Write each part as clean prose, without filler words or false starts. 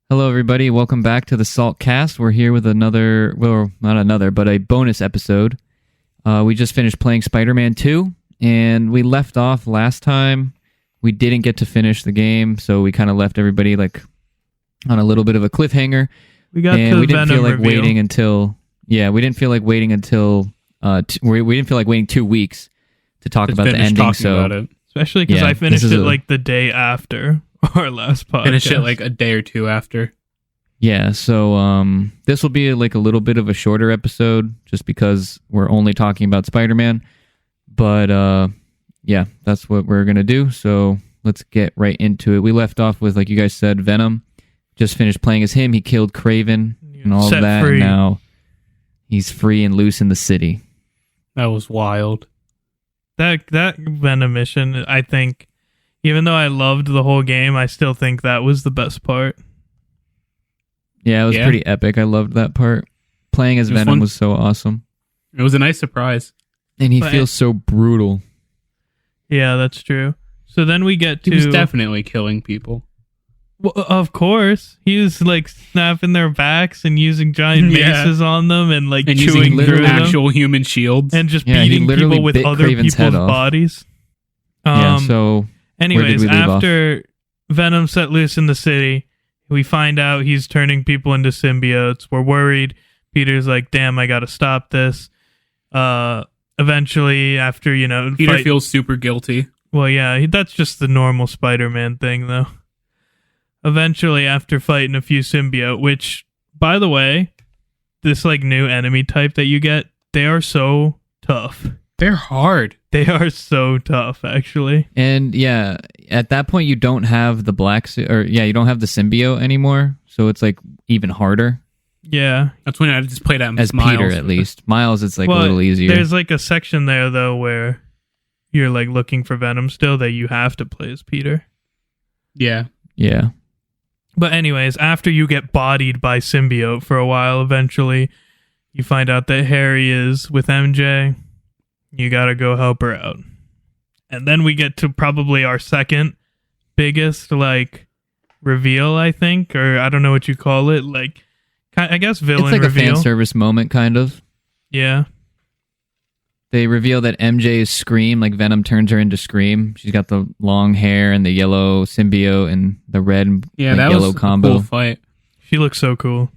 Hello, everybody. Welcome back to the Salt Cast. We're here with another, well, not another, but a bonus episode. We just finished playing Spider-Man 2, and we left off last time. We didn't get to finish the game, so we kind of left everybody like on a little bit of a cliffhanger. We got and to we didn't Venom feel like reveal. waiting until. Yeah, we didn't feel like waiting until. We didn't feel like waiting 2 weeks to talk about the Finish ending. talking So about it. Especially because Yeah, I finished this it is like the day after our last podcast. Finish it like a day or two after. yeah, so this will be like a little bit of a shorter episode, just because we're only talking about Spider-Man. But yeah, that's what we're gonna do. So let's get right into it. We left off with, like you guys said, Venom. Just finished playing as him. He killed Kraven and all of Set that. free. And now he's free and loose in the city. That was wild. That Venom mission, I think, even though I loved the whole game, I still think that was the best part. Yeah, it was Yeah. pretty epic. I loved that part. Playing as It was Venom fun. was so awesome. It was a nice surprise. And he But- feels so brutal. Yeah, that's true. So then we get to... He was definitely killing people. Well, of course. He was like snapping their backs and using giant Yeah. maces on them and like And chewing using through them. actual human shields. And just Yeah, he beating literally people with bit other Kraven's head people's off. bodies. Yeah, so Anyways, we leave off? after Venom set loose in the city, we find out he's turning people into symbiotes. We're worried. Peter's like, damn, I gotta stop this. Eventually, after, Peter feels super guilty. well, yeah, that's just the normal Spider-Man thing, though. Eventually, after fighting a few symbiote, which, by the way, this like new enemy type that you get, they are so tough. They're hard. They are so tough, actually. And yeah, at that point you don't have the you don't have the symbiote anymore, so it's like even harder. Yeah. That's when I just played at As Miles. Peter, at least. Miles, it's like Well, a little easier. There's like a section there though where you're like looking for Venom still that you have to play as Peter. Yeah. Yeah. But anyways, after you get bodied by symbiote for a while, eventually you find out that Harry is with MJ. You gotta go help her out. And then we get to probably our second biggest like reveal, I think, or I don't know what you call it. Like, I guess villain It's like reveal. a fan service moment, kind of. Yeah. They reveal that MJ is Scream, like Venom turns her into Scream. She's got the long hair and the yellow symbiote and the red and Yeah, like, that yellow was combo. a cool fight. She looks so cool.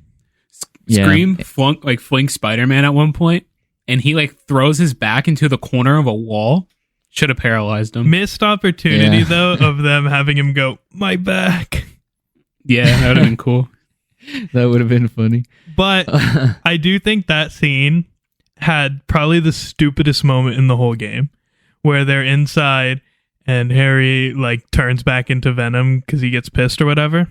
Yeah. Scream flings Spider-Man at one point, and he like throws his back into the corner of a wall. Should have paralyzed him. Missed opportunity Yeah. though of them having him go, my back. Yeah, that would have been cool. That would have been funny. But I do think that scene had probably the stupidest moment in the whole game, where they're inside and Harry like turns back into Venom because he gets pissed or whatever.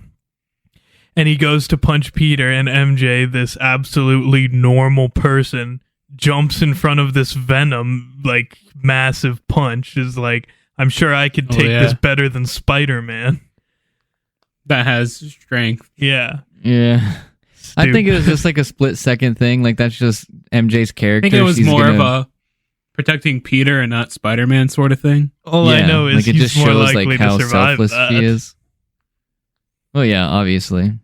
And he goes to punch Peter, and MJ, this absolutely normal person, jumps in front of this Venom like massive punch. Is like, I'm sure I could Oh, take yeah. this better than Spider-Man. That has strength. Yeah. Yeah. I think it was Stupid. just like a split second thing. Like that's just MJ's I character. think it was She's more of gonna- a protecting Peter and not Spider-Man sort of thing. All I know is like it he's just more shows likely like how to survive selfless that. she is. Well, yeah, obviously.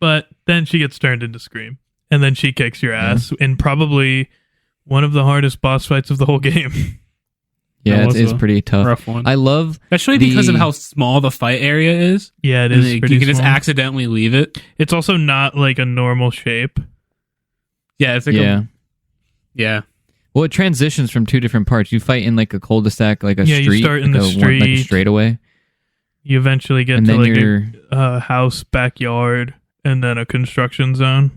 But then she gets turned into Scream. And then she kicks your ass in probably one of the hardest boss fights of the whole game. Yeah, That it's, was it's a pretty tough. Rough one. I love Especially because of the- how small the fight area is. Yeah, it And is you pretty can just small. accidentally leave it. It's also not like a normal shape. Yeah, it's like yeah. yeah. Well, it transitions from two different parts. You fight in like a cul-de-sac, like a Yeah, you street, start in like the a like a street. straightaway, You eventually get and to then like you're a house, backyard, and then a construction zone.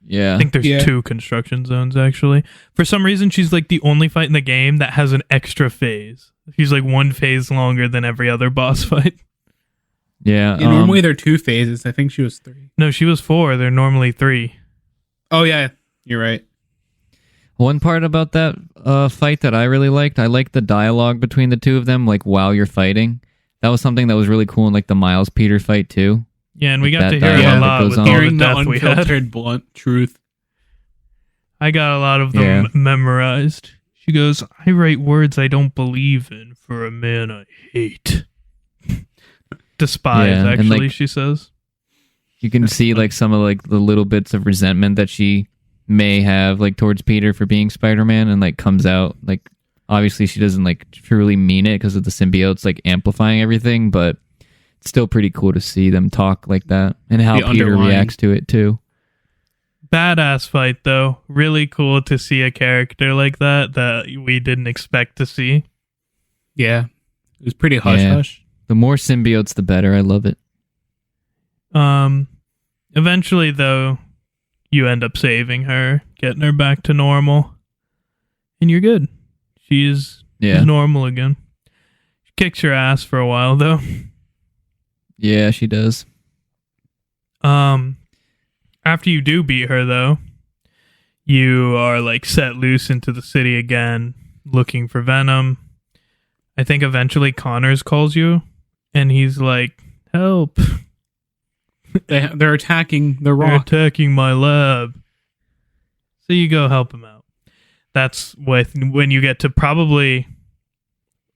yeah. I think there's Yeah. 2 construction zones, actually. For some reason, she's like the only fight in the game that has an extra phase. She's like 1 phase longer than every other boss fight. Yeah. Yeah, normally there are 2 phases. I think she was 3. No, she was 4. They're normally 3. Oh yeah, you're right. One part about that fight that I really liked, I liked the dialogue between the two of them, like while you're fighting. That was something that was really cool in like the Miles Peter fight too. Yeah, and we Like got that to hear dialogue a that lot goes with on. all the Hearing the death we had. unfiltered blunt truth. I got a lot of them memorized. She goes, I write words I don't believe in for a man I hate. Despise, Yeah, and, actually, like- she says. You can see like some of like the little bits of resentment that she may have like towards Peter for being Spider-Man, and like comes out like obviously she doesn't like truly mean it because of the symbiotes like amplifying everything, but it's still pretty cool to see them talk like that and how The Peter underlying- reacts to it too. Badass fight though. Really cool to see a character like that we didn't expect to see. Yeah. It was pretty hush Yeah. hush. The more symbiotes, the better. I love it. Eventually though, you end up saving her, getting her back to normal, and you're good. She's normal again. She kicks your ass for a while though. Yeah, she does. After you do beat her though, you are like set loose into the city again, looking for Venom. I think eventually Connors calls you, and he's like, "Help! They're attacking the They're Rock. attacking my lab." So you go help him out. That's when you get to probably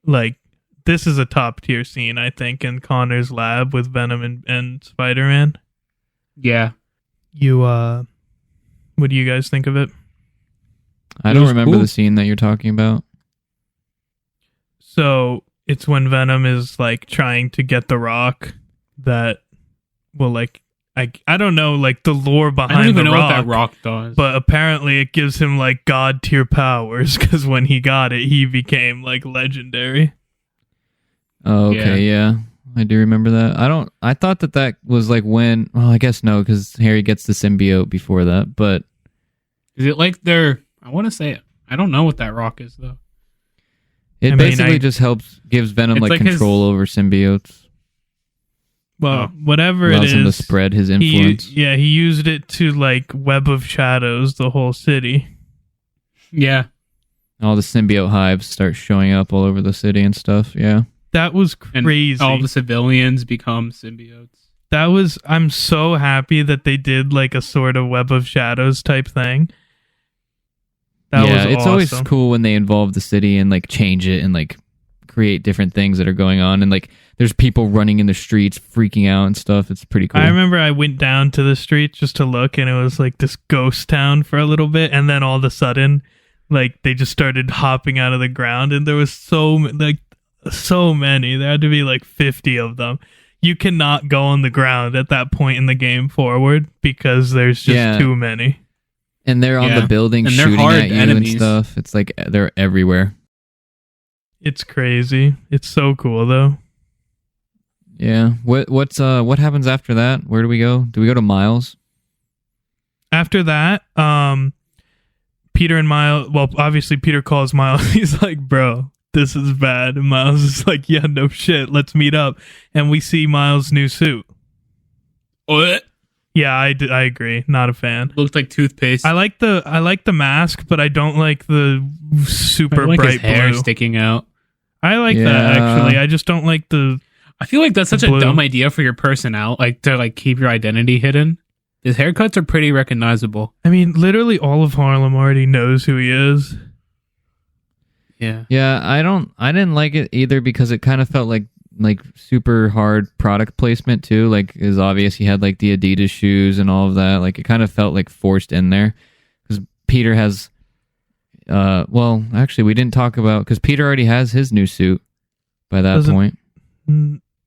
like this is a top tier scene, I think, in Connors' lab with Venom and Spider-Man. Yeah. You what do you guys think of it? I It don't was remember cool. the scene that you're talking about. So it's when Venom is like trying to get the Rock that will like I don't know like the lore I behind don't even the know Rock, what that Rock does. but apparently it gives him like god tier powers because when he got it, he became like legendary. Oh, okay, yeah. I do remember that. I thought that was like when, well, I guess no, because Harry gets the symbiote before that, but Is it like I want to say it. I don't know what that Rock is though. it I mean, basically just gives Venom It's like like control over symbiotes. Well, Oh. whatever it Allows him to is, spread his he influence. used it to like web of shadows the whole city. Yeah. All the symbiote hives start showing up all over the city and stuff. Yeah. That was And crazy. all the civilians become symbiotes. I'm so happy that they did like a sort of web of shadows type thing. That was it's awesome. always cool when they involve the city and like change it and like create different things that are going on, and like there's people running in the streets freaking out and stuff. It's pretty cool. I remember I went down to the street just to look, and it was like this ghost town for a little bit, and then all of a sudden, like they just started hopping out of the ground, and there was so many. There had to be like 50 of them. You cannot go on the ground at that point in the game forward because there's just too many. And they're on Yeah. the building And they're shooting hard at you enemies. and stuff. It's like they're everywhere. It's crazy. It's so cool though. Yeah. What happens after that? Where do we go? Do we go to Miles? After that, Peter and Miles, well, obviously Peter calls Miles. He's like, "Bro, this is bad." And Miles is like, "Yeah, no shit. Let's meet up." And we see Miles' new suit. What? Yeah, I agree. Not a fan. Looked like toothpaste. I like the mask, but I don't like the super I like bright his hair blue. sticking out. I like that Yeah. actually. I just don't like the. I feel like that's such Blue. a dumb idea for your personality, like to like keep your identity hidden. His haircuts are pretty recognizable. I mean, literally all of Harlem already knows who he is. Yeah. Yeah, I didn't like it either because it kind of felt like super hard product placement too. Like it's obvious he had like the Adidas shoes and all of that. Like it kind of felt like forced in there because Peter has. Well, actually, we didn't talk about because Peter already has his new suit by that Doesn't- point.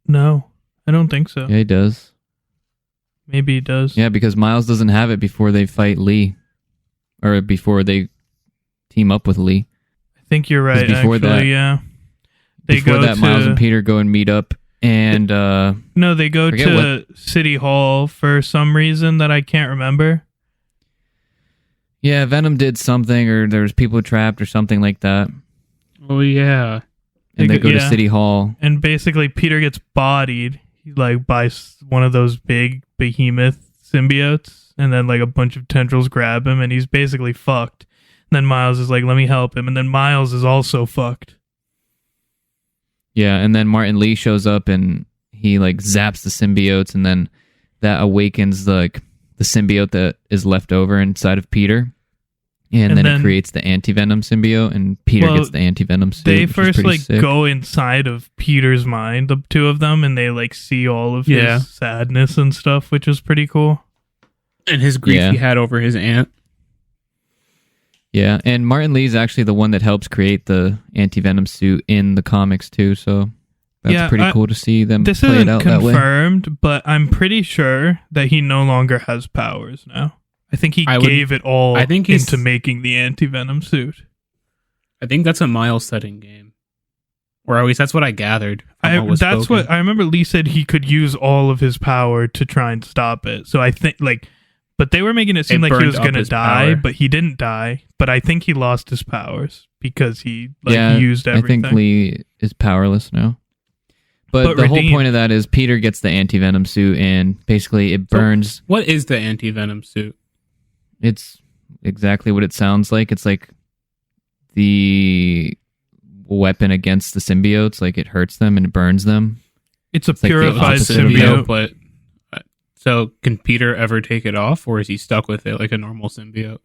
No, I don't think so. Yeah, he does. Maybe he does. Yeah, because Miles doesn't have it before they fight Lee, or before they team up with Lee. I think you're right. Before Actually, that- yeah. They Before go that, to Miles and Peter go and meet up, and no, they go Forget to City Hall for some reason that I can't remember. yeah, Venom did something, or there was people trapped, or something like that, Oh yeah. and they go to Yeah. City Hall. And basically, Peter gets bodied like by one of those big behemoth symbiotes, and then like a bunch of tendrils grab him, and he's basically fucked. And then Miles is like, "Let me help him," and then Miles is also fucked. Yeah, and then Martin Lee shows up and he like zaps the symbiotes, and then that awakens the symbiote that is left over inside of Peter. And then it then creates the anti-venom symbiote, and Peter Well, gets the anti-venom suit. they which is first pretty like sick. go inside of Peter's mind, the two of them, and they like see all of Yeah. his sadness and stuff, which is pretty cool. And his grief Yeah. he had over his aunt. Yeah, and Martin Lee's actually the one that helps create the anti-venom suit in the comics too, so that's Yeah, pretty cool to see them This play it isn't out that way. confirmed, but I'm pretty sure that he no longer has powers now. I think he I would- gave it all I think he's- into making the anti-venom suit. I think that's a Miles setting game. Or at least that's what I gathered. from what was That's spoken. what I remember. Lee said he could use all of his power to try and stop it. So I think but they were making it seem It like he burned was up going to his die, power. but he didn't die. But I think he lost his powers because he Yeah, used everything. I think Lee is powerless now. But But the whole redeemed. point of that is Peter gets the anti-venom suit, and basically it burns. What is the anti-venom suit? It's exactly what it sounds like. It's like the weapon against the symbiotes. Like it hurts them and it burns them. It's a like the purified opposite of symbiote. But so can Peter ever take it off, or is he stuck with it like a normal symbiote?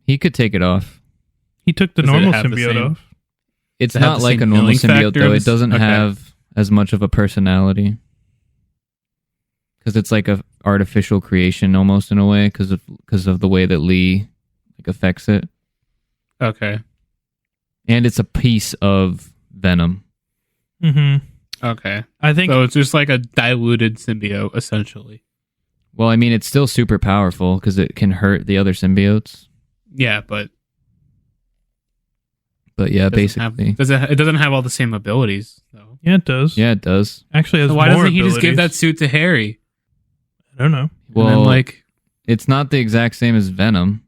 He could take it off. He took the Does it normal have the symbiote same- off. It's Does it have not the like same a normal healing symbiote though. It factors? doesn't Okay. have as much of a personality because it's like a artificial creation almost in a way because of the way that Lee like affects it, Okay. and it's a piece of Venom. Mm-hmm. Okay. I think So it's just like a diluted symbiote, essentially. Well, I mean, it's still super powerful because it can hurt the other symbiotes. Yeah, but But yeah, it doesn't basically, it doesn't have all the same abilities, though. yeah, it does. yeah, it does. Actually, it has So why more doesn't he just give that abilities. suit to Harry? I don't know. Well, And then, like, it's not the exact same as Venom.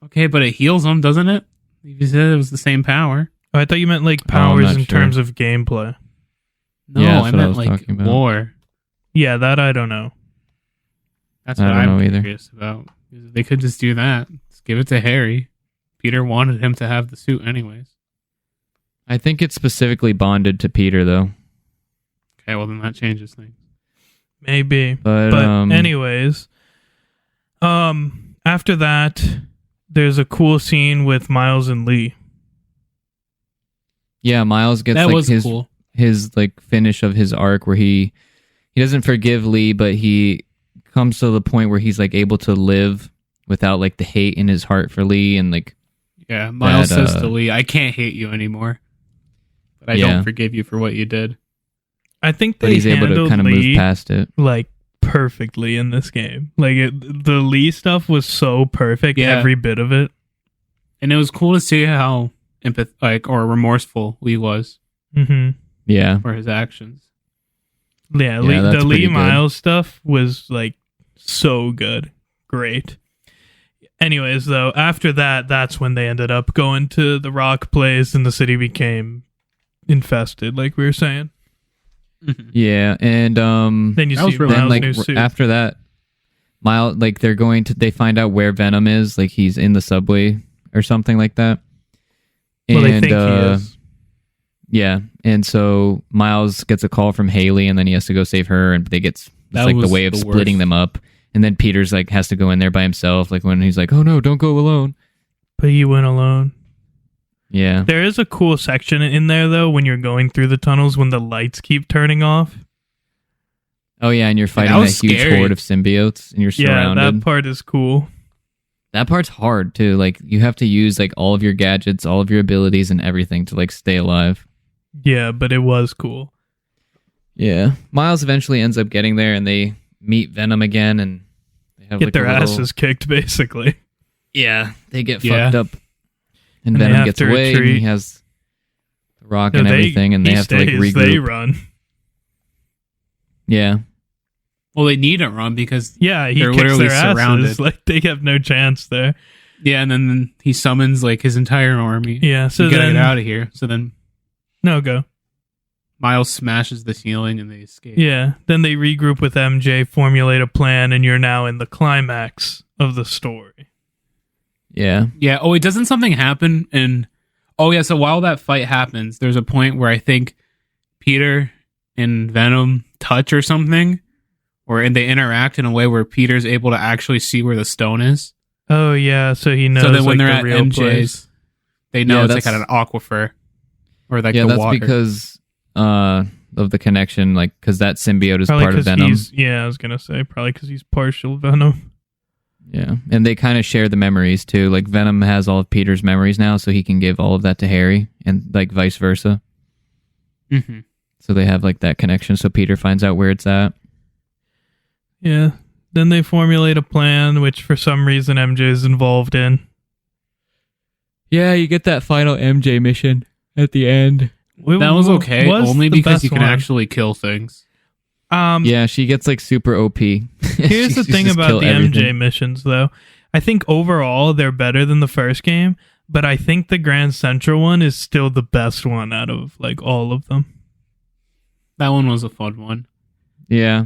okay, but it heals him, doesn't it? You said it was the same power. Oh, I thought you meant like Oh, I'm powers not in sure. terms of gameplay. No, Yeah, that's I what I meant was like talking about. lore. Yeah, that I don't know. That's I what don't I'm know either. curious about. They could just do that. Just give it to Harry. Peter wanted him to have the suit anyways. I think it's specifically bonded to Peter though. Okay, well then that changes things. Maybe. But, But anyways, after that, there's a cool scene with Miles and Lee. yeah, Miles gets That like was his cool. his like finish of his arc where he doesn't forgive Lee, but he comes to the point where he's like able to live without like the hate in his heart for Lee, and like Yeah, Miles that, says to Lee, "I can't hate you anymore, but I Yeah. don't forgive you for what you did." I think but they he's able to handled kind of move Lee past it. like perfectly in this game. Like the Lee stuff was so perfect, Yeah. every bit of it. And it was cool to see how or remorseful Lee was Mm-hmm. Yeah, for his actions. Yeah, that's the pretty Lee good. Miles stuff was like so good. Great. Anyways, though, after that, that's when they ended up going to the Rock place and the city became infested, like we were saying. yeah, and Then you That was see really Miles' then new like suit. after that, Miles like they find out where Venom is, like he's in the subway or something like that. Well, they And, think he is. Yeah, and so Miles gets a call from Haley, and then he has to go save her, and it's That like the was way of the splitting worst. them up. And then Peter's like has to go in there by himself, like when he's like, "Oh no, don't go alone." But you went alone. Yeah, There is a cool section in there, though, when you're going through the tunnels when the lights keep turning off. oh yeah, and you're fighting that that, was huge scary. horde of symbiotes, and you're Yeah, surrounded. that part is cool. That part's hard too. Like you have to use like all of your gadgets, all of your abilities, and everything to like stay alive. Yeah, but it was cool. Yeah, Miles eventually ends up getting there, and they meet Venom again, and they have Get like their a little- asses kicked, basically. Yeah, they get Yeah. fucked up, and And they Venom have gets to away, and retreat. he has the rock No, and everything, and they he have to like stays, They regroup. run. Yeah, Well, they need to run because Yeah, he They're kicks literally their asses. surrounded. Like they have no chance there. yeah, and then he summons like his entire army. Yeah, so So get then out of here. So then no go. Miles smashes the ceiling and they escape. Yeah, then they regroup with MJ, formulate a plan, and you're now in the climax of the story. yeah, Yeah. Oh, wait, doesn't something happen? And oh yeah, so while that fight happens, there's a point where I think Peter and Venom touch or something, and they interact in a way where Peter's able to actually see where the stone is. Oh yeah, so he knows. So then when like, they're the at real MJ's, place. they know Yeah, it's like that's- at an aquifer or like Yeah, the that's water. because of the connection, like because that symbiote is Probably part of because Venom. he's I was gonna say probably because he's partial Venom. Yeah, and they kind of share the memories too. Like Venom has all of Peter's memories now, so he can give all of that to Harry, and like vice versa. hmm So they have like that connection. So Peter finds out where it's at. Yeah. Then they formulate a plan, which for some reason MJ is involved in. Yeah, you get that final MJ mission at the end. That was okay, only the because best you can one. actually kill things. Yeah, she gets like super OP. Here's the She thing just about kill the everything. MJ missions, though. I think overall they're better than the first game, but I think the Grand Central one is still the best one out of like all of them. That one was a fun one. Yeah,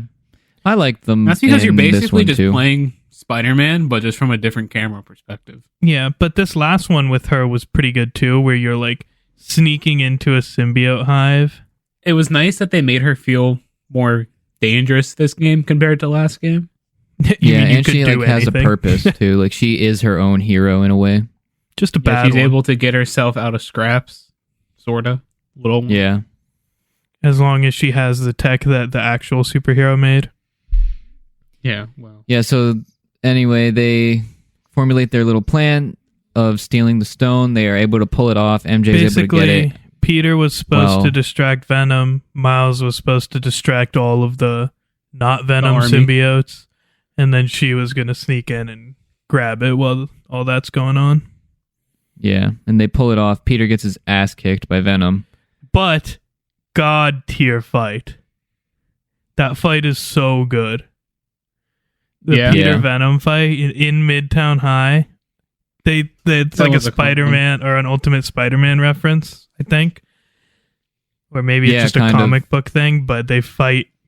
I like them. That's because you're in this basically one, just too. playing Spider-Man, but just from a different camera perspective. Yeah, but this last one with her was pretty good too, where you're like sneaking into a symbiote hive. It was nice that they made her feel more dangerous this game compared to last game. You Yeah, mean you and could she do like has a anything? purpose too. Like she is her own hero in a way. Just a Yeah, bad she's one. able to get herself out of scraps, sorta. Little. Yeah, As long as she has the tech that the actual superhero made. Yeah. Well. yeah. So anyway, they formulate their little plan of stealing the stone. They are able to pull it off. MJ's able to get Basically, it. Peter was supposed Well- to distract Venom. Miles was supposed to distract all of the not Venom army. symbiotes. And then she was going to sneak in and grab it while all that's going on. Yeah, and they pull it off. Peter gets his ass kicked by Venom. But God tier fight. That fight is so good. The Yeah. Peter Yeah. Venom fight in Midtown High. It's That like a was a cool Spider-Man or an Ultimate Spider-Man reference, I think. Or maybe Yeah, it's just a kind of. comic book thing, but they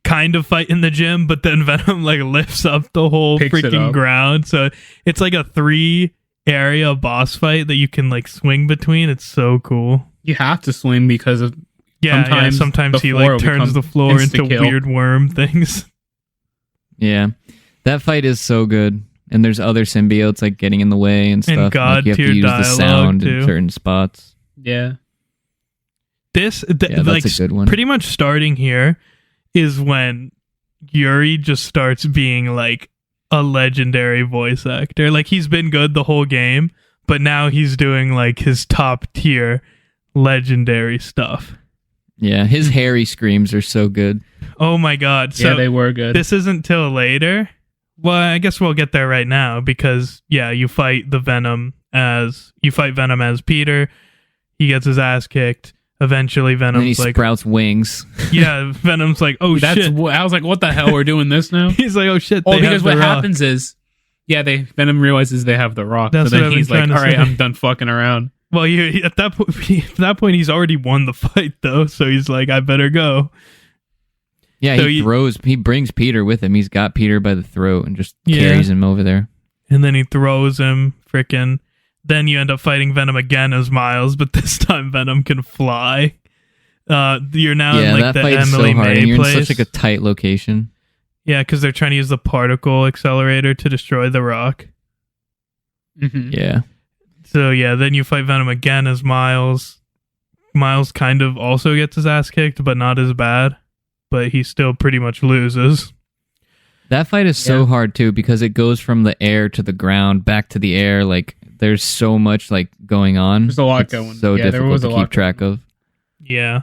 kind of fight in the gym, but then Venom like lifts up the whole Picks it freaking up. ground. So it's like a 3-area boss fight that you can like swing between. It's so cool. You have to swing because of Yeah, sometimes the he floor like will turns become the floor into insta-kill. weird worm things. Yeah, that fight is so good. And there's other symbiotes like getting in the way and stuff. God like you have to tier use the dialogue, sound too. in certain spots. Yeah. Yeah, that's Like a good one. pretty much starting here is when Yuri just starts being like a legendary voice actor. Like he's been good the whole game, but now he's doing like his top tier legendary stuff. Yeah, his Harry screams are so good. Oh my god. So Yeah, they were good. this isn't till later. Well, I guess we'll get there right now because you fight Venom as Peter. He gets his ass kicked. Eventually And then he Venom's like sprouts wings. Venom's like, oh That's shit. I was like, what the hell? We're doing this now? He's like, oh shit. Oh, they because have what the rock. happens is, Venom realizes they have the rock. That's so what then I've been he's like, trying to all right, say. I'm done fucking around. Well, at that point, he's already won the fight though, so he's like, I better go. Yeah, So he brings Peter with him. He's got Peter by the throat and just Yeah. carries him over there. And then he throws him, frickin'. Then you end up fighting Venom again as Miles, but this time Venom can fly. You're now Yeah, in like that the fight is so Emily hard. May And you're place. in such like a tight location. Yeah, because they're trying to use the particle accelerator to destroy the rock. Mhm. Yeah. So yeah, then you fight Venom again as Miles. Miles kind of also gets his ass kicked, but not as bad. But he still pretty much loses. That fight is so Yeah. hard too because it goes from the air to the ground, back to the air. Like there's so much like going on. There's a lot It's going. So Yeah, there difficult was to a keep lot track going of. Yeah.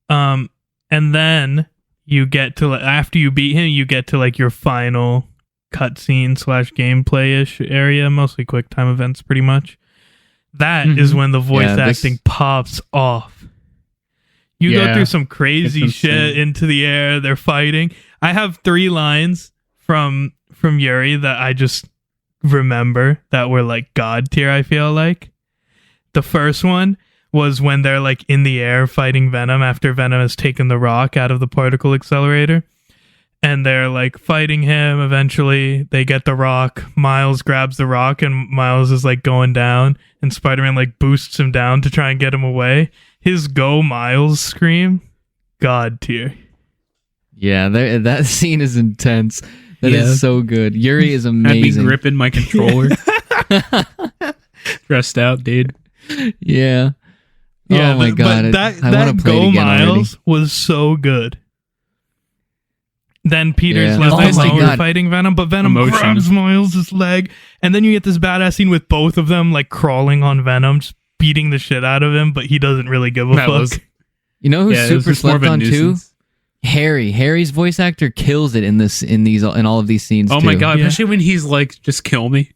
And then you get to after you beat him, you get to like your final cutscene / gameplay-ish area, mostly quick time events pretty much. That is Mhm. when the voice Yeah, this- acting pops off. You go Yeah. through some crazy It's shit insane. into the air, they're fighting. I have 3 lines from Yuri that I just remember that were like god tier, I feel like. The first one was when they're like in the air fighting Venom after Venom has taken the rock out of the particle accelerator. And they're like fighting him. Eventually, they get the rock. Miles grabs the rock, and Miles is like going down. And Spider-Man like boosts him down to try and get him away. His "Go Miles" scream, god tier. Yeah, that scene is intense. That is Yeah. so good. Yuri is I'd be amazing. gripping my controller. Stressed out, dude. Yeah. Yeah, oh my god! But I want that to play it Go again already. Miles was so good. Then Peter's Yeah. left Oh my alone God. fighting Venom, but Venom Emotion. grabs Miles' leg, and then you get this badass scene with both of them like crawling on Venom, just beating the shit out of him, but he doesn't really give a That fuck. was- You know who's Yeah, it was super just more of slept a on too? nuisance. Harry. Harry's voice actor kills it in all of these scenes. Oh too. my god! Yeah. Especially when he's like, "Just kill me."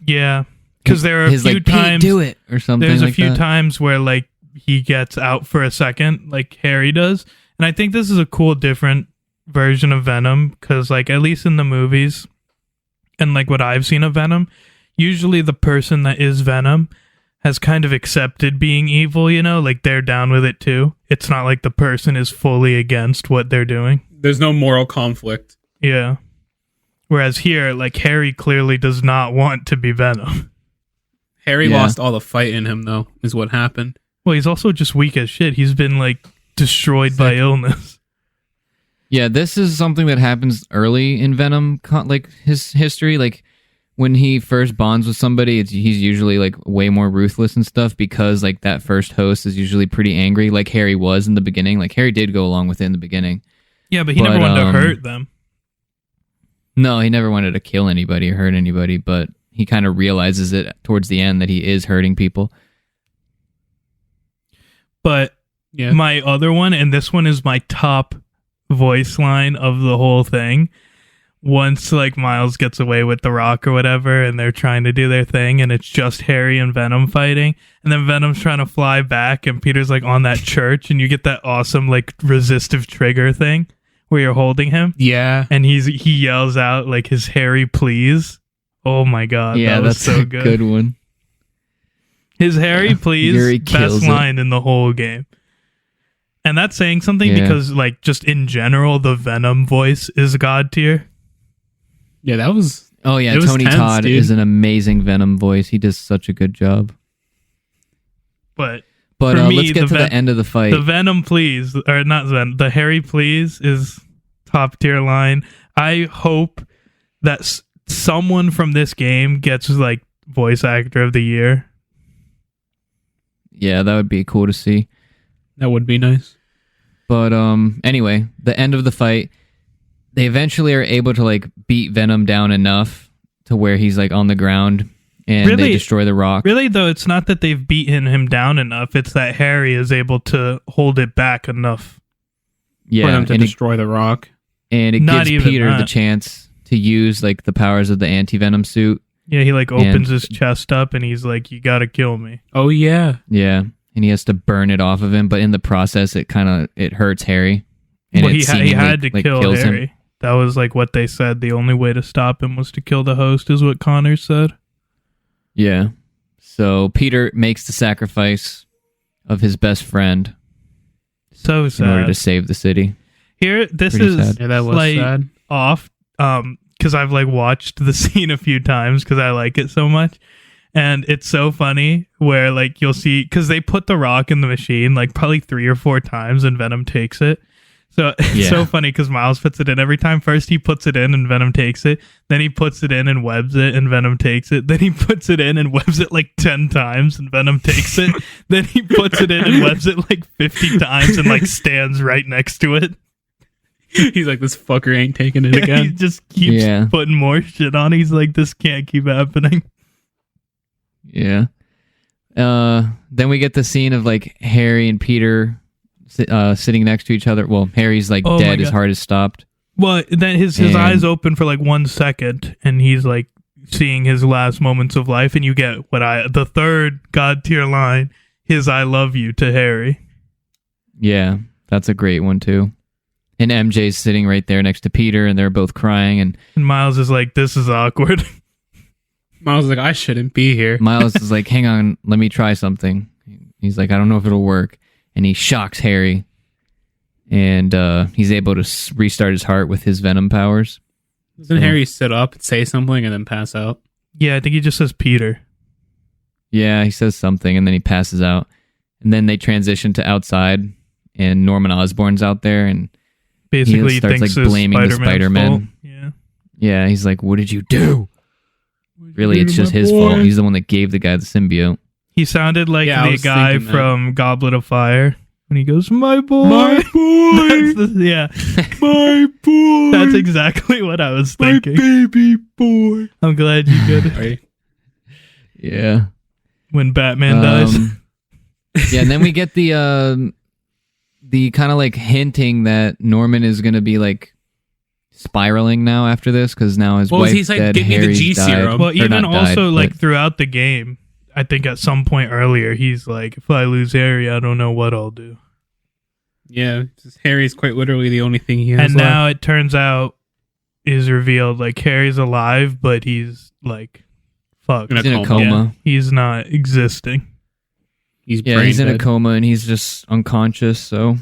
Yeah, because there are a His few like, Pete, times. do it or something. There's a like few that. times where like he gets out for a second, like Harry does, and I think this is a cool, different version of Venom because, like, at least in the movies and like what I've seen of Venom, usually the person that is Venom has kind of accepted being evil. You know, like they're down with it too. It's not like the person is fully against what they're doing. There's no moral conflict. Yeah. Whereas here, like Harry clearly does not want to be Venom. Harry Yeah. lost all the fight in him, though, is what happened. Well, he's also just weak as shit. He's been like destroyed by illness. Yeah, this is something that happens early in Venom, like his history. Like when he first bonds with somebody, he's usually like way more ruthless and stuff because like that first host is usually pretty angry, like Harry was in the beginning. Like Harry did go along with it in the beginning. Yeah, but he never wanted to hurt them. No, he never wanted to kill anybody or hurt anybody, but he kind of realizes it towards the end that he is hurting people. But Yeah. my other one, and this one is my top voice line of the whole thing. Once like Miles gets away with the Rock or whatever, and they're trying to do their thing, and it's just Harry and Venom fighting, and then Venom's trying to fly back, and Peter's like on that church, and you get that awesome like resistive trigger thing where you're holding him, Yeah. and he yells out like his Harry please. Oh my god, yeah, that was that's so a good. good one. His Harry please, Yuri best kills it. line in the whole game. And that's saying something Yeah. because, like, just in general, the Venom voice is god tier. Yeah, that was... Oh yeah, It was Tony tense, Todd dude. is an amazing Venom voice. He does such a good job. But But For me, let's get the to Ven- the end of the fight. the Venom please, or not Venom, the Harry please is top tier line. I hope that someone from this game gets, like, voice actor of the year. Yeah, that would be cool to see. That would be nice. But anyway, the end of the fight, they eventually are able to like beat Venom down enough to where he's like on the ground and Really? they destroy the rock. Really, though, it's not that they've beaten him down enough. It's that Harry is able to hold it back enough. Yeah, For them to and destroy the Rock. it Not gives even Peter the that. chance to use like the powers of the anti-venom suit. Yeah, he like opens And- his chest up and he's like, "You gotta kill me." Oh, yeah. Yeah, and he has to burn it off of him, but in the process it hurts Harry. And Well, it he seemingly, had to like, kill kills him. Harry. That was like what they said. The only way to stop him was to kill the host, is what Connor said. Yeah. So Peter makes the sacrifice of his best friend So in order to sad. save the city. Here, this Pretty is sad. Yeah, that was like sad. off. Because I've like watched the scene a few times because I like it so much. And it's so funny where like you'll see, because they put the rock in the machine like probably 3 or 4 times and Venom takes it. So it's Yeah. so funny because Miles puts it in every time. First he puts it in and Venom takes it. Then he puts it in and webs it and Venom takes it. Then he puts it in and webs it like 10 times and Venom takes it. Then he puts it in and webs it like 50 times and like stands right next to it. He's like, this fucker ain't taking it He again. just keeps Yeah. putting more shit on. He's like, this can't keep happening. Yeah. Then we get the scene of like Harry and Peter sitting next to each other. Well, Harry's like Oh my dead. His God. heart is stopped. Well, then his And- eyes open for like 1 second, and he's like seeing his last moments of life, and you get the third god tier line, his "I love you" to Harry. Yeah, that's a great one too. And MJ's sitting right there next to Peter, and they're both crying. And And Miles is like, "This is awkward." Miles was like, I shouldn't be here. Miles is like, "Hang on, let me try something." He's like, "I don't know if it'll work," and he shocks Harry, and he's able to restart his heart with his venom powers. Doesn't Harry sit up and say something and then pass out? Yeah, I think he just says Peter. Yeah, he says something, and then he passes out. And then they transition to outside, and Norman Osborn's out there, and Basically, he starts, thinks like, it's blaming the Spider-Man's Spider-Man. fault. Yeah. yeah, he's like, "What did you do?" really it's just his fault. He's the one that gave the guy the symbiote. He sounded like Yeah, I the was guy thinking that. from Goblet of Fire when he goes, "My boy, My boy, yeah, my boy, that's exactly what I was my thinking. baby boy." I'm glad you get it. Right? Yeah. When Batman dies. Yeah, and then we get the kind of like hinting that Norman is going to be like spiraling now after this because now his Well, wife's he's like, dead, "Give me the Harry's G died." serum. Well, Or even not also died, like but- throughout the game, I think at some point earlier, he's like, "If I lose Harry, I don't know what I'll do." Yeah, just Harry's quite literally the only thing he has And left. now it turns out is revealed like Harry's alive, but he's like fucked. In he's in a coma. coma. Yeah, he's not existing. He's Yeah, brain he's in a dead. coma and he's just unconscious, so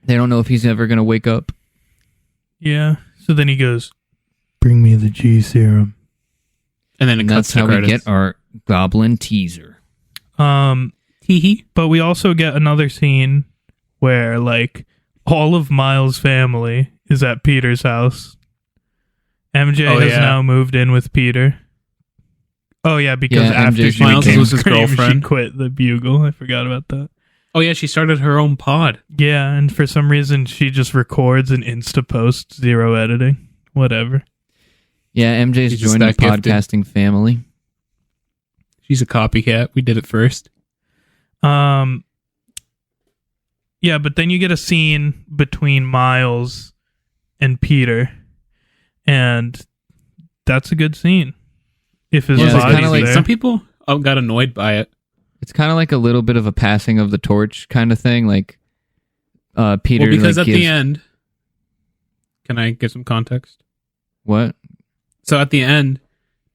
they don't know if he's ever going to wake up. Yeah. So then he goes, "Bring me the G serum." And then it And cuts that's to how we credits. get our Goblin teaser. Hee But we also get another scene where like all of Miles' family is at Peter's house. MJ Oh, has yeah. now moved in with Peter. Oh yeah, because Yeah, after MJ's she Miles became was his Scream, she girlfriend. quit the Bugle. I forgot about that. Oh yeah, she started her own pod. Yeah, and for some reason she just records and insta posts, zero editing, whatever. Yeah, MJ's He's just joined the that gifted. podcasting family. She's a copycat. We did it first. Yeah, but then you get a scene between Miles and Peter, and that's a good scene. If his Yeah, it's body's kinda like there. Some people got annoyed by it. It's kind of like a little bit of a passing of the torch kind of thing. Like Peter, Well, because like, at the gives- end, can I give some context? what? So at the end,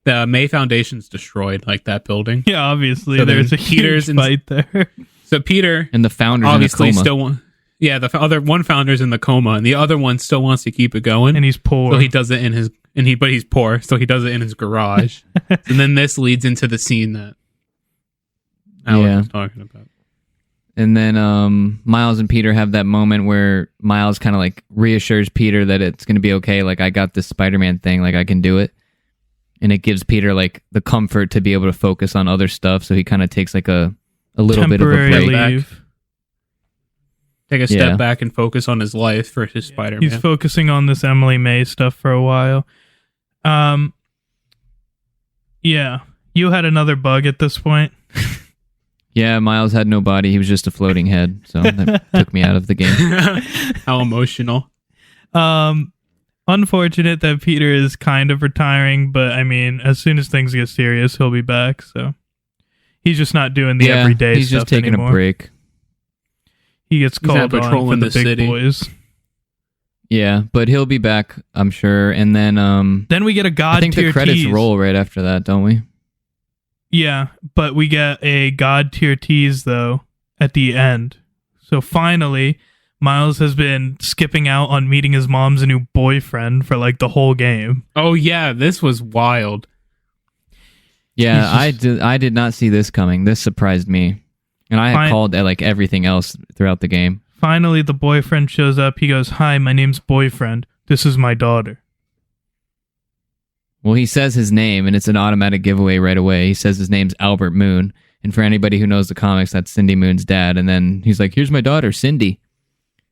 the May Foundation's destroyed, like that building. Yeah, obviously So then there's a Peter's huge in- fight there. So Peter And the founder's obviously in a coma. still want. Yeah, the other one founder's in the coma, and the other one still wants to keep it going. And he's poor. So he does it in his but he's poor, so he does it in his garage. And then this leads into the scene that Alex Yeah. was talking about. And then Miles and Peter have that moment where Miles kind of like reassures Peter that it's going to be okay. Like, I got this Spider-Man thing. Like, I can do it. And it gives Peter like the comfort to be able to focus on other stuff. So he kind of takes like a little bit of a temporary break. leave. Take a Yeah. step back and focus on his life versus Spider-Man. He's focusing on this Emily May stuff for a while. Yeah. You had another bug at this point. Yeah, Miles had no body. He was just a floating head. So that took me out of the game. How emotional. Unfortunate that Peter is kind of retiring, but I mean, as soon as things get serious, he'll be back. So he's just not doing the everyday he's stuff just taking anymore. a break. He gets He's out called on for patrolling the the big city. boys. Yeah, but he'll be back, I'm sure. And then Then we get a God I think tier the credits tease. roll right after that, don't we? Yeah, but we get a God tier tease though at the end. So finally, Miles has been skipping out on meeting his mom's new boyfriend for like the whole game. Oh yeah, this was wild. Yeah, He's I did not see this coming. This surprised me. And I had Fine. called like everything else throughout the game. Finally, the boyfriend shows up. He goes, "Hi, my name's Boyfriend. This is my daughter." Well, he says his name, and it's an automatic giveaway right away. He says his name's Albert Moon. And for anybody who knows the comics, that's Cindy Moon's dad. And then he's like, "Here's my daughter, Cindy."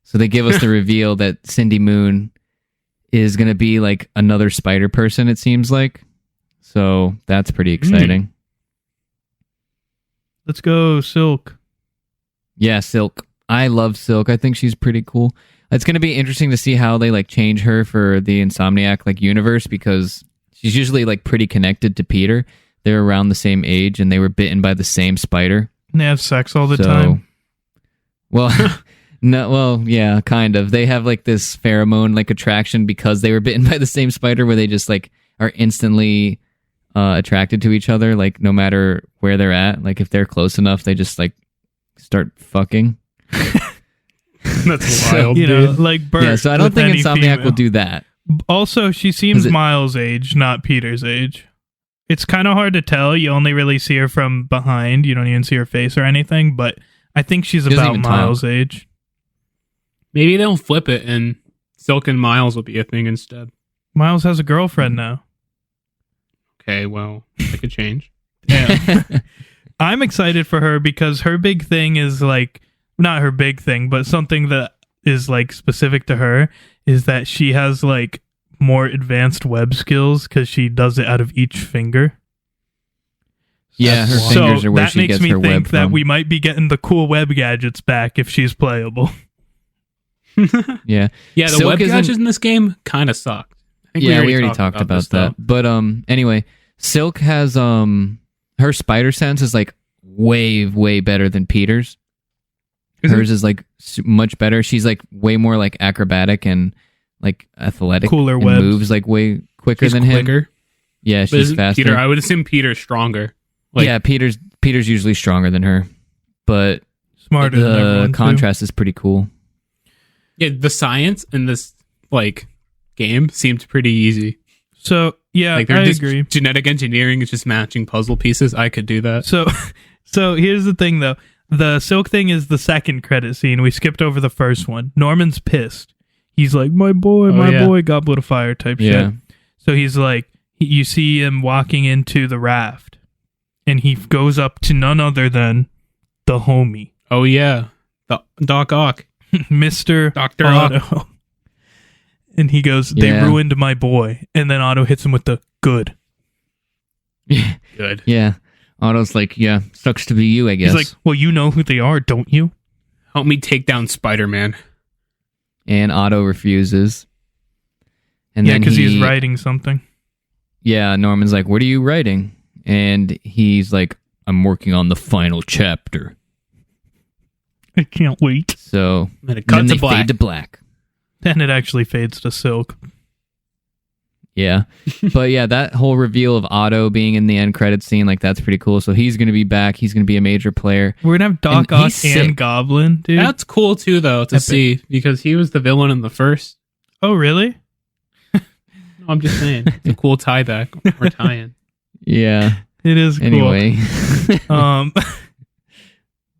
So they give us the reveal that Cindy Moon is going to be like another spider person, it seems like. So that's pretty exciting. Let's go, Silk. Yeah, Silk. I love Silk. I think she's pretty cool. It's going to be interesting to see how they like change her for the Insomniac like universe, because she's usually like pretty connected to Peter. They're around the same age and they were bitten by the same spider. And they have sex all the So- time. Well, no, well, yeah, kind of. They have like this pheromone like attraction because they were bitten by the same spider, where they just like are instantly attracted to each other, like no matter where they're at. Like if they're close enough, they just like start fucking. That's wild, You know, dude. like Bert. Yeah, so I don't with think any Insomniac female. will do that. Also, she seems Is it- Miles' age, not Peter's age. It's kind of hard to tell. You only really see her from behind. You don't even see her face or anything, but I think she's Doesn't about even tile. Miles' age. Maybe they'll flip it and Silk and Miles will be a thing instead. Miles has a girlfriend now. okay, well, I could change. Yeah. I'm excited for her because her big thing is like, not her big thing, but something that is like specific to her is that she has like more advanced web skills because she does it out of each finger. Yeah, her fingers are where that she makes gets me her web think that from. we might be getting the cool web gadgets back if she's playable. Yeah. Yeah, the Silk web isn't- gadgets in this game kind of sucked. I think We already talked about this, that. though. But anyway, Silk has her spider sense is like way better than Peter's. Is it? Hers is like much better. She's like way more like acrobatic and like athletic. Cooler and webs. moves like way quicker She's than him. quicker. Yeah, But she's isn't faster. Peter, I would assume Peter's stronger. Like, yeah, Peter's usually stronger than her, but Smarter than the everyone. contrast is pretty cool. yeah, the science in this like game seemed pretty easy. So yeah, Like they're I just agree. genetic engineering is just matching puzzle pieces. I could do that. So here's the thing though. The Silk thing is the second credit scene. We skipped over the first one. Norman's pissed. He's like, my boy, yeah. goblet of fire type Yeah. shit. So he's like, you see him walking into the raft, and he goes up to none other than the homie, Oh yeah, the Doc Ock, Mr. Dr. Ock. Otto. And he goes, they Yeah. ruined my boy. And then Otto hits him with the good. Good. Yeah. Otto's like, yeah, sucks to be you, I guess. He's like, well, you know who they are, don't you? Help me take down Spider-Man. and Otto refuses. And Yeah, then because he's writing something. Yeah, Norman's like, what are you writing? And he's like, I'm working on the final chapter. I can't wait. So And it and cuts then to they black. fade to black. Then it actually fades to Silk. Yeah. But yeah, that whole reveal of Otto being in the end credit scene, like that's pretty cool. So he's going to be back. He's going to be a major player. We're going to have Doc And Ock he's and sick. Goblin, dude. That's cool too, though, to Epic. see because he was the villain in the first. Oh, really? No, I'm just saying, it's a cool tie back or tie-in. Yeah. It is cool. Anyway.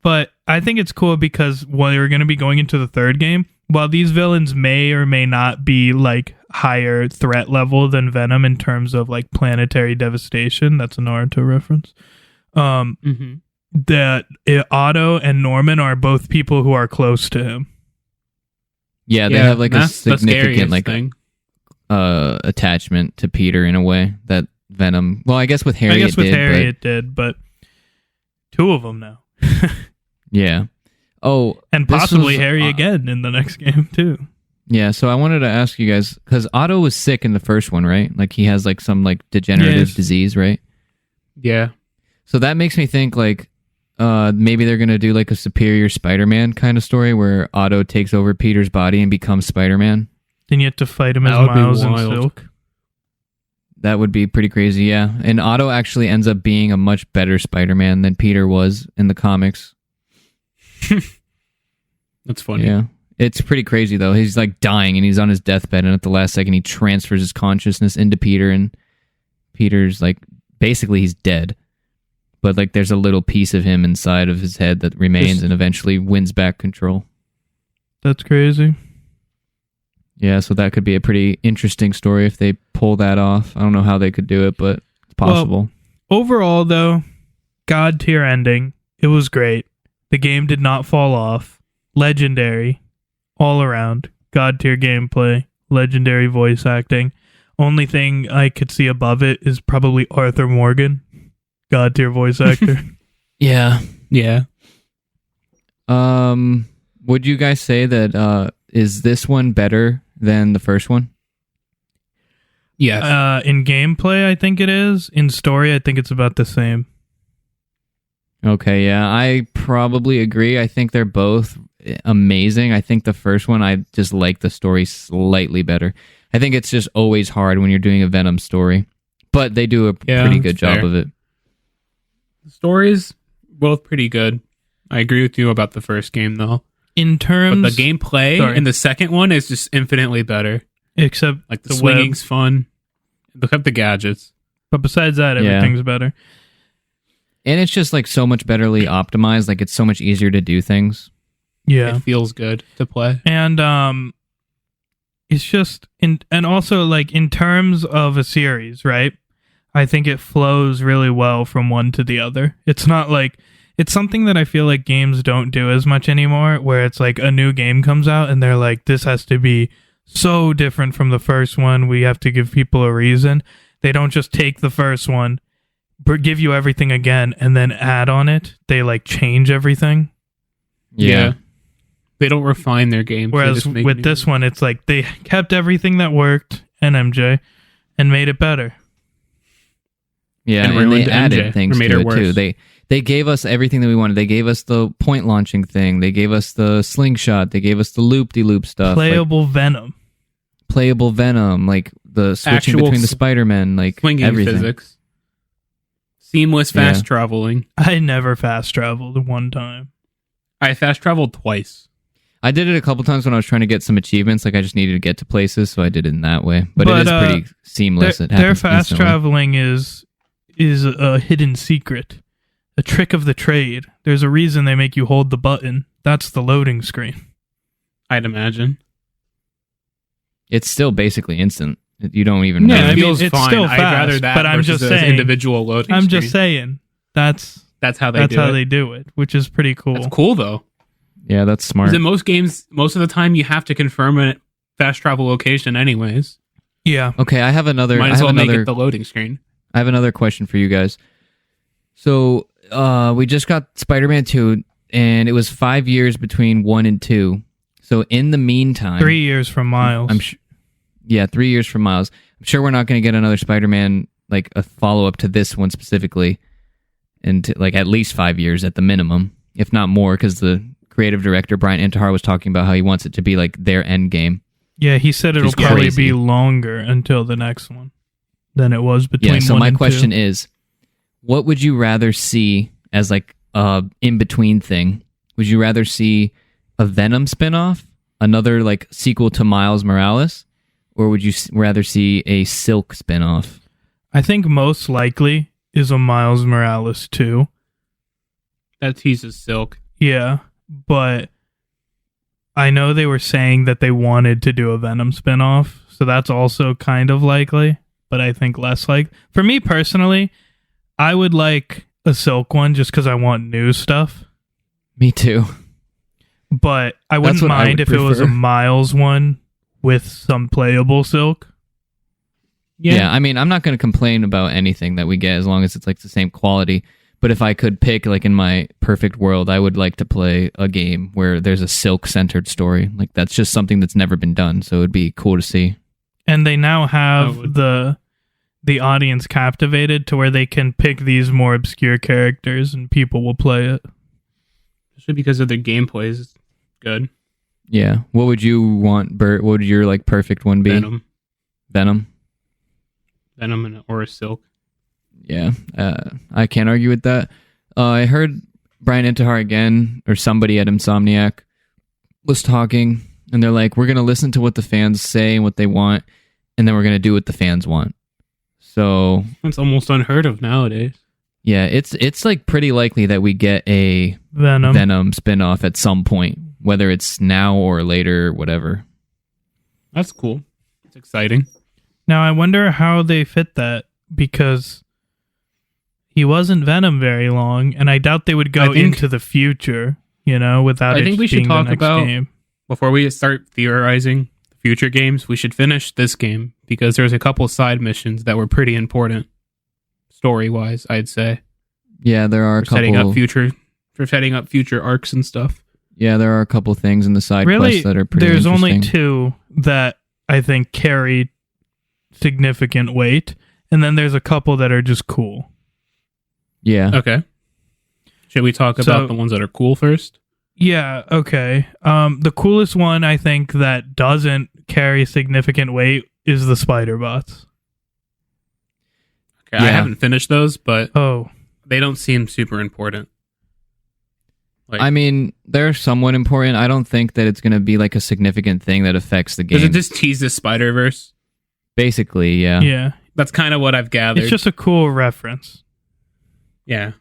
But I think it's cool because while we're going to be going into the third game, while these villains may or may not be like higher threat level than Venom in terms of like planetary devastation, that's a Naruto reference. Mm-hmm. That Otto and Norman are both people who are close to him. Yeah, they have like a that's the significant scariest like thing. attachment to Peter in a way that Venom. Well, I guess with Harry, I guess it with did, Harry but it did, but two of them now. yeah. Oh, And this possibly was, Harry again in the next game too. Yeah, so I wanted to ask you guys because Otto was sick in the first one, right? Like he has like some like degenerative Yes. disease, right? Yeah. So that makes me think like maybe they're gonna do like a Superior Spider-Man kind of story where Otto takes over Peter's body and becomes Spider-Man. Then you have to fight him as That would be Miles and wild. Silk. That would be pretty crazy, yeah. And Otto actually ends up being a much better Spider-Man than Peter was in the comics. That's funny. Yeah. It's pretty crazy though. He's like dying and he's on his deathbed and at the last second he transfers his consciousness into Peter and Peter's like basically he's dead. But like there's a little piece of him inside of his head that remains and eventually wins back control. That's crazy. Yeah, so that could be a pretty interesting story if they pull that off. I don't know how they could do it, but it's possible. Overall, though, God tier ending. It was great. The game did not fall off. Legendary. All around. God tier gameplay. Legendary voice acting. Only thing I could see above it is probably Arthur Morgan. God tier voice actor. Yeah. Yeah. Would you guys say that is this one better than the first one? Yes. In gameplay, I think it is. In story, I think it's about the same. Okay, yeah, I probably agree. I think they're both amazing. I think the first one, I just like the story slightly better. I think it's just always hard when you're doing a Venom story, but they do a Yeah, pretty good that's job fair. of it. The stories both pretty good. I agree with you about the first game though. In But terms... the gameplay Sorry. in the second one is just infinitely better. Except Like the, the web. swinging's fun. Look up the gadgets. But besides that, Yeah. everything's better. And it's just like so much betterly optimized. Like it's so much easier to do things. Yeah. It feels good to play. And it's just and also like in terms of a series, right? I think it flows really well from one to the other. It's not like it's something that I feel like games don't do as much anymore, where it's like a new game comes out and they're like, this has to be so different from the first one. We have to give people a reason. They don't just take the first one, give you everything again, and then add on it. They like change everything. Yeah. They don't refine their games. Whereas with this one, it's like they kept everything that worked in MJ and made it better. Yeah, And and they ruined added MJ, things or made to her it worse. too. They gave us everything that we wanted. They gave us the point launching thing. They gave us the slingshot. They gave us the loop-de-loop stuff. Playable Venom. Playable Venom, like the switching Actual between the Spider-Man, like swinging everything. physics, seamless fast traveling. I never fast traveled one time. I fast traveled twice. I did it a couple times when I was trying to get some achievements. Like I just needed to get to places, so I did it in that way. But it is pretty seamless. It Their happens fast instantly. traveling is a hidden secret, a trick of the trade. There's a reason they make you hold the button. That's the loading screen. I'd imagine. It's still basically instant. You don't even. Yeah, really- I it mean, feels it's fine. still I'd fast, rather that but I'm versus just those saying- individual loading. I'm screen. just saying that's That's how they do it, which is pretty cool. That's cool though. Yeah, that's smart. Because in most games, most of the time, you have to confirm a fast travel location, anyways. Yeah. Okay, I have another. Might I as have well make another. it the loading screen. I have another question for you guys. So, we just got Spider-Man 2, and it was 5 years between 1 and 2. So, in the meantime... 3 years from Miles. I'm sure. Yeah, 3 years from Miles. I'm sure we're not going to get another Spider-Man, like a follow-up to this one specifically, and like at least 5 years at the minimum, if not more, because the creative director, Brian Intihar, was talking about how he wants it to be like their end game. Yeah, he said it'll Which is probably crazy. be longer until the next one than it was between Yeah, so 1 my and question 2. is, what would you rather see as like a in-between thing? Would you rather see a Venom spinoff, another like sequel to Miles Morales, or would you rather see a Silk spinoff? I think most likely is a Miles Morales 2. That teases Silk. Yeah, but I know they were saying that they wanted to do a Venom spinoff, so that's also kind of likely, but I think less like. For me personally, I would like a Silk one just because I want new stuff, Me too. but I wouldn't what I mind would if it was a prefer. Miles one with some playable Silk. Yeah, I mean, I'm not going to complain about anything that we get as long as it's like the same quality. But if I could pick, like in my perfect world, I would like to play a game where there's a Silk-centered story. Like that's just something that's never been done, so it'd be cool to see. And they now have would- the audience captivated to where they can pick these more obscure characters and people will play it. Especially because of their gameplay is good. Yeah. What would you want, Bert? What would your like perfect one be? Venom. Venom? Or a Silk. Yeah, I can't argue with that. I heard Brian Intihar again, or somebody at Insomniac, was talking, and they're like, we're going to listen to what the fans say and what they want, and then we're going to do what the fans want. So, That's almost unheard of nowadays. yeah, it's like pretty likely that we get a Venom. Venom spinoff at some point, whether it's now or later, whatever. That's cool. It's exciting. Now I wonder how they fit that because he wasn't Venom very long, and I doubt they would go I think- into the future, without I it think we should being the talk next about- game. Before we start theorizing future games, we should finish this game because there's a couple side missions that were pretty important story-wise, I'd say. Yeah, there are a For setting up couple. setting up future arcs and stuff. Yeah, there are a couple things in the side Really, quests that are pretty there's only interesting. 2 that I think carry significant weight, and then there's a couple that are just cool. Yeah. Okay. Should we talk So- about the ones that are cool first? Yeah, okay. The coolest one I think that doesn't carry significant weight is the spider bots. Okay, I Yeah. haven't finished those, but Oh, they don't seem super important. Like, I mean, they're somewhat important. I don't think that it's going to be like a significant thing that affects the does game. it just tease the Spider-Verse? Basically, yeah. yeah. That's kind of what I've gathered. It's just a cool reference. yeah.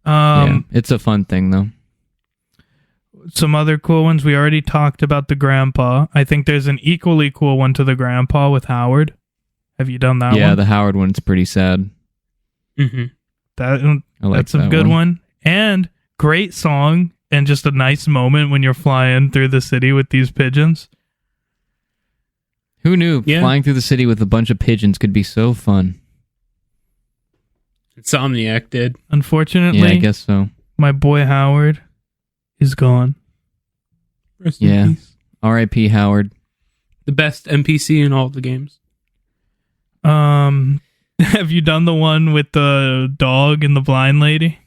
Yeah. It's a fun thing, though. Some other cool ones. We already talked about the grandpa. I think there's an equally cool one to the grandpa with Howard. Have you done that Yeah, one? the Howard one's pretty sad. Mm-hmm. I like That's a that good one. And great song and just a nice moment when you're flying through the city with these pigeons. Who knew Yeah. flying through the city with a bunch of pigeons could be so fun? Insomniac did. Unfortunately, Yeah, I guess so. my boy Howard is gone. Rest in Yeah. peace. R.I.P. Howard. The best NPC in all of the games. Have you done the one with the dog and the blind lady?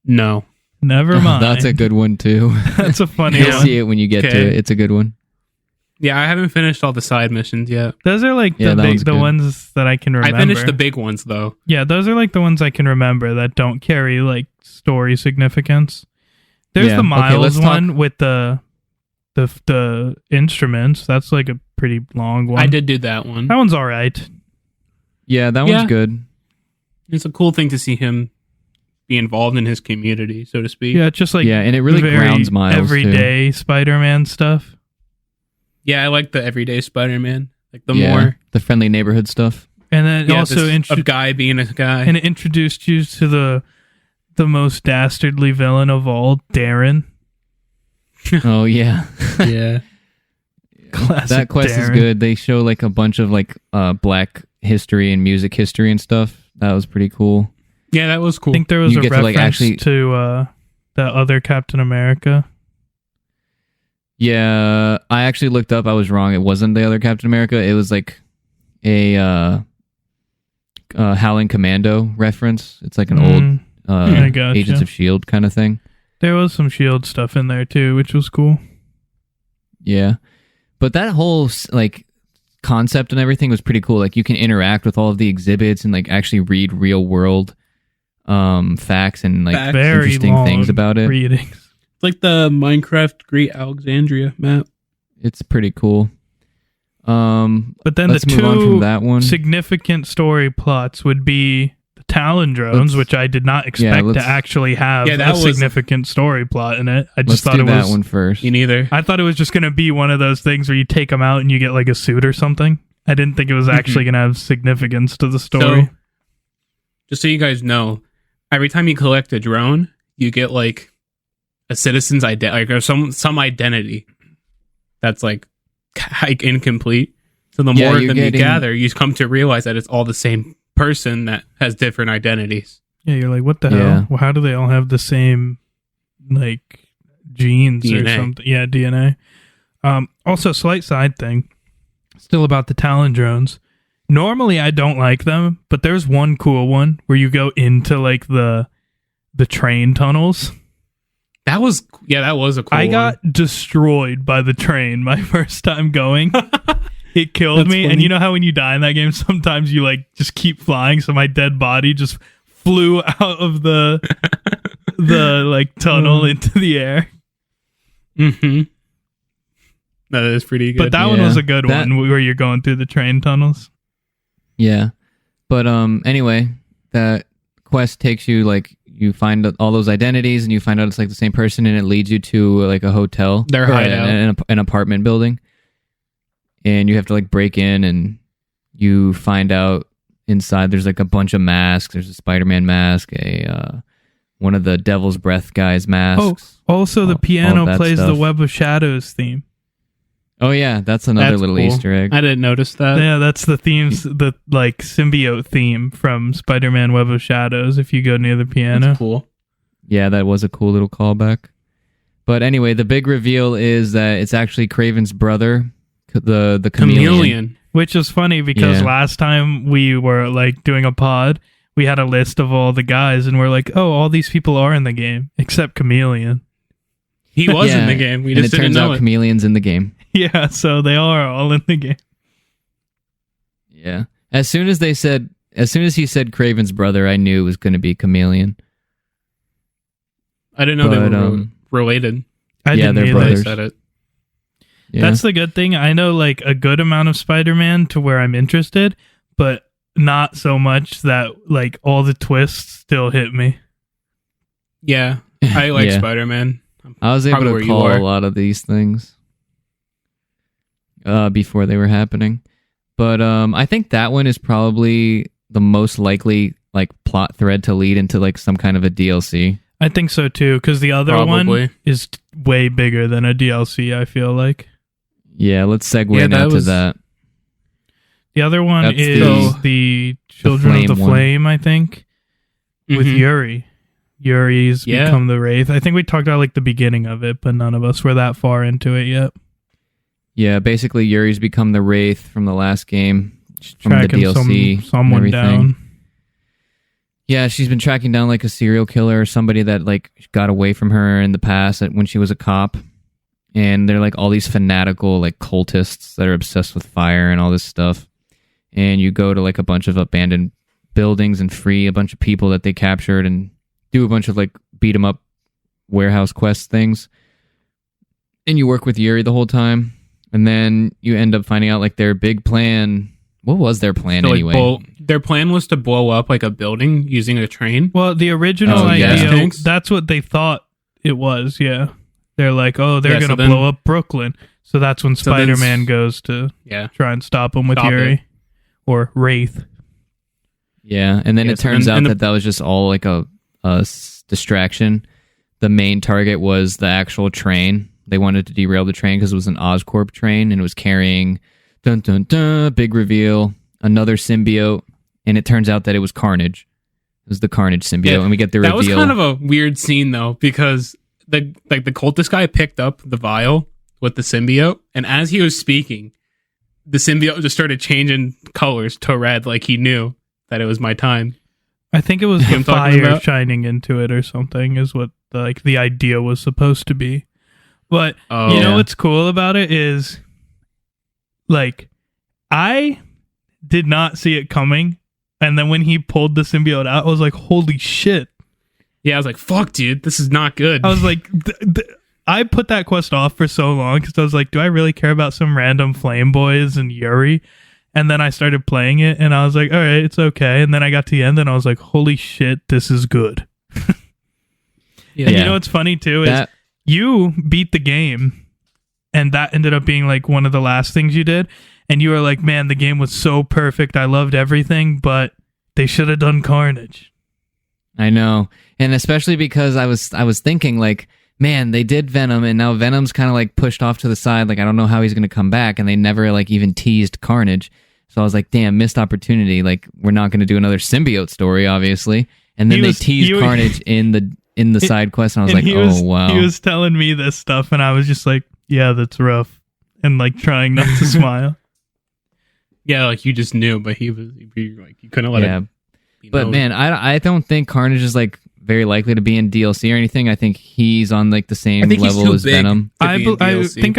No. Never mind. That's a good one too. That's a funny You'll one. see it when you get to Okay. it. It's a good one. Yeah, I haven't finished all the side missions yet. Those are like Yeah, the that big, one's the good. ones that I can remember. I finished the big ones though. Yeah, those are like the ones I can remember that don't carry like story significance. There's Yeah. the Okay, Miles let's talk- one with the instruments. That's like a pretty long one. I did do that one. That one's all right. Yeah, that Yeah. one's good. It's a cool thing to see him be involved in his community, so to speak. Yeah, it's just like Yeah, and it really very grounds Miles, too. everyday Spider-Man stuff. Yeah, I like the everyday Spider-Man. Like the Yeah, more the friendly neighborhood stuff. And then yeah, also a guy being a guy. and it introduced you to the most dastardly villain of all, Darren. Oh yeah, yeah. Classic that quest is Darren. good. They show like a bunch of like black history and music history and stuff. That was pretty cool. Yeah, that was cool. I think there was You a get to, reference like, actually- to the other Captain America. Yeah, I actually looked up. I was wrong. It wasn't the other Captain America. It was like a Howling Commando reference. It's like an Mm, old I gotcha. Agents of S.H.I.E.L.D. kind of thing. There was some Shield stuff in there too, which was cool. Yeah, but that whole like concept and everything was pretty cool. Like you can interact with all of the exhibits and like actually read real world facts and like Facts. Very interesting long things about it. readings. It's like the Minecraft Great Alexandria map. It's pretty cool. But then Let's the move on from two that one. significant story plots would be the Talon drones, Let's- which I did not expect to let's- actually have Yeah, that a was- significant story plot in it. I Let's just thought do it that was. one first. Me neither. I thought it was just going to be one of those things where you take them out and you get like a suit or something. I didn't think it was actually going to have significance to the story. So, just so you guys know, every time you collect a drone, you get like a citizen's identity, like or some identity that's like incomplete. So the Yeah, more of you're them you getting- gather, you come to realize that it's all the same person that has different identities. Yeah, you're like, what the Yeah. hell? Well, how do they all have the same like genes or DNA. something? Yeah, DNA. Also, slight side thing, still about the Talon drones. Normally, I don't like them, but there's one cool one where you go into like the train tunnels. That was a cool I one. got destroyed by the train my first time going. It killed That's me. And funny. you know how when you die in that game, sometimes you like just keep flying. So my dead body just flew out of the like tunnel into the air. Mm-hmm. That is pretty good. But that one Yeah. was a good That- one where you're going through the train tunnels. Yeah. But anyway, that quest takes you like you find all those identities and you find out it's like the same person and it leads you to like a hotel. Their or hideout. an apartment building. And you have to like break in and you find out inside there's like a bunch of masks. There's a Spider-Man mask, a one of the Devil's Breath guys' masks. Also, the All piano of that plays the stuff. Web of Shadows theme. Oh yeah, that's another That's little cool. Easter egg. I didn't notice that. Yeah, that's the themes, the like symbiote theme from Spider-Man Web of Shadows. If you go near the piano, That's cool. Yeah, that was a cool little callback. But anyway, the big reveal is that it's actually Kraven's brother, the chameleon. which is funny because Yeah. last time we were like doing a pod, we had a list of all the guys, and we're like, oh, all these people are in the game except Chameleon. He was Yeah, in the game. We and just it didn't turns know out it. Chameleon's in the game. Yeah, so they are all in the game. Yeah. As soon as he said Kraven's brother, I knew it was going to be Chameleon. I didn't know they But, were related. I Yeah, didn't they're either. They brothers. said it. Yeah. That's the good thing. I know like a good amount of Spider-Man to where I'm interested, but not so much that like all the twists still hit me. Yeah, I like Yeah. Spider-Man. I was able Probably where to you call are. a lot of these things before they were happening. But I think that one is probably the most likely like plot thread to lead into like some kind of a DLC. I think so too, because the other Probably. one is way bigger than a DLC, I feel like. Yeah, let's segue Yeah, now that to was- that. The other one That's is the Children of Flame the one. Flame, I think, with Mhm. Yuri. Yuri's Yeah. become the Wraith. I think we talked about like the beginning of it, but none of us were that far into it yet. Yeah, basically Yuri's become the Wraith from the last game, from Tracking the DLC. and someone everything. down. Yeah, she's been tracking down like a serial killer or somebody that like got away from her in the past when she was a cop. And they're like all these fanatical like cultists that are obsessed with fire and all this stuff. And you go to like a bunch of abandoned buildings and free a bunch of people that they captured and do a bunch of like beat 'em up warehouse quest things. And you work with Yuri the whole time. And then you end up finding out like their big plan. What was their plan So, like, anyway? their plan was to blow up like a building using a train. Well, the original Oh, yeah. idea, Tanks? that's what they thought it was, yeah. They're like, oh, they're Yeah, so going to then- blow up Brooklyn. So that's when So then Spider-Man goes to Yeah. try and stop him with Stop Yuri. it. Or Wraith. Yeah, and then Yeah, it so turns then- out and the- that was just all like a distraction. The main target was the actual train. They wanted to derail the train because it was an Oscorp train and it was carrying dun dun dun, big reveal, another symbiote, and it turns out that it was Carnage. It was the Carnage symbiote, Yeah, and we get the That was reveal. kind of a weird scene though, because the cultist guy picked up the vial with the symbiote, and as he was speaking, the symbiote just started changing colors to red, like he knew that it was my time. I think it was You know the what I'm talking fire about? shining into it or something is what the idea was supposed to be. But Oh, you know Yeah. what's cool about it is like I did not see it coming, and then when he pulled the symbiote out, I was like, holy shit. yeah. I was like, "Fuck, dude, this is not good." I was like I put that quest off for so long because I was like, do I really care about some random flame boys and Yuri? And then I started playing it and I was like, all right, it's okay. And then I got to the end and I was like, holy shit, this is good. yeah. And Yeah. you know what's funny too is that. you beat the game and that ended up being like one of the last things you did. And you were like, man, the game was so perfect. I loved everything, but they should have done Carnage. I know, and especially because I was thinking like, man, they did Venom, and now Venom's kind of like pushed off to the side. Like I don't know how he's going to come back, and they never like even teased Carnage. So I was like, damn, missed opportunity. Like we're not going to do another symbiote story, obviously. And then He they was- teased you- Carnage in the side quest, and I was And like, he oh was, wow. He was telling me this stuff and I was just like, yeah, that's rough. And like trying not to smile. Yeah, like you just knew, but he was like, you couldn't let Yeah, it. Be but known. man, I don't think Carnage is like very likely to be in DLC or anything. I think he's on like the same I think he's level too as big. Venom. to I be in DLC. think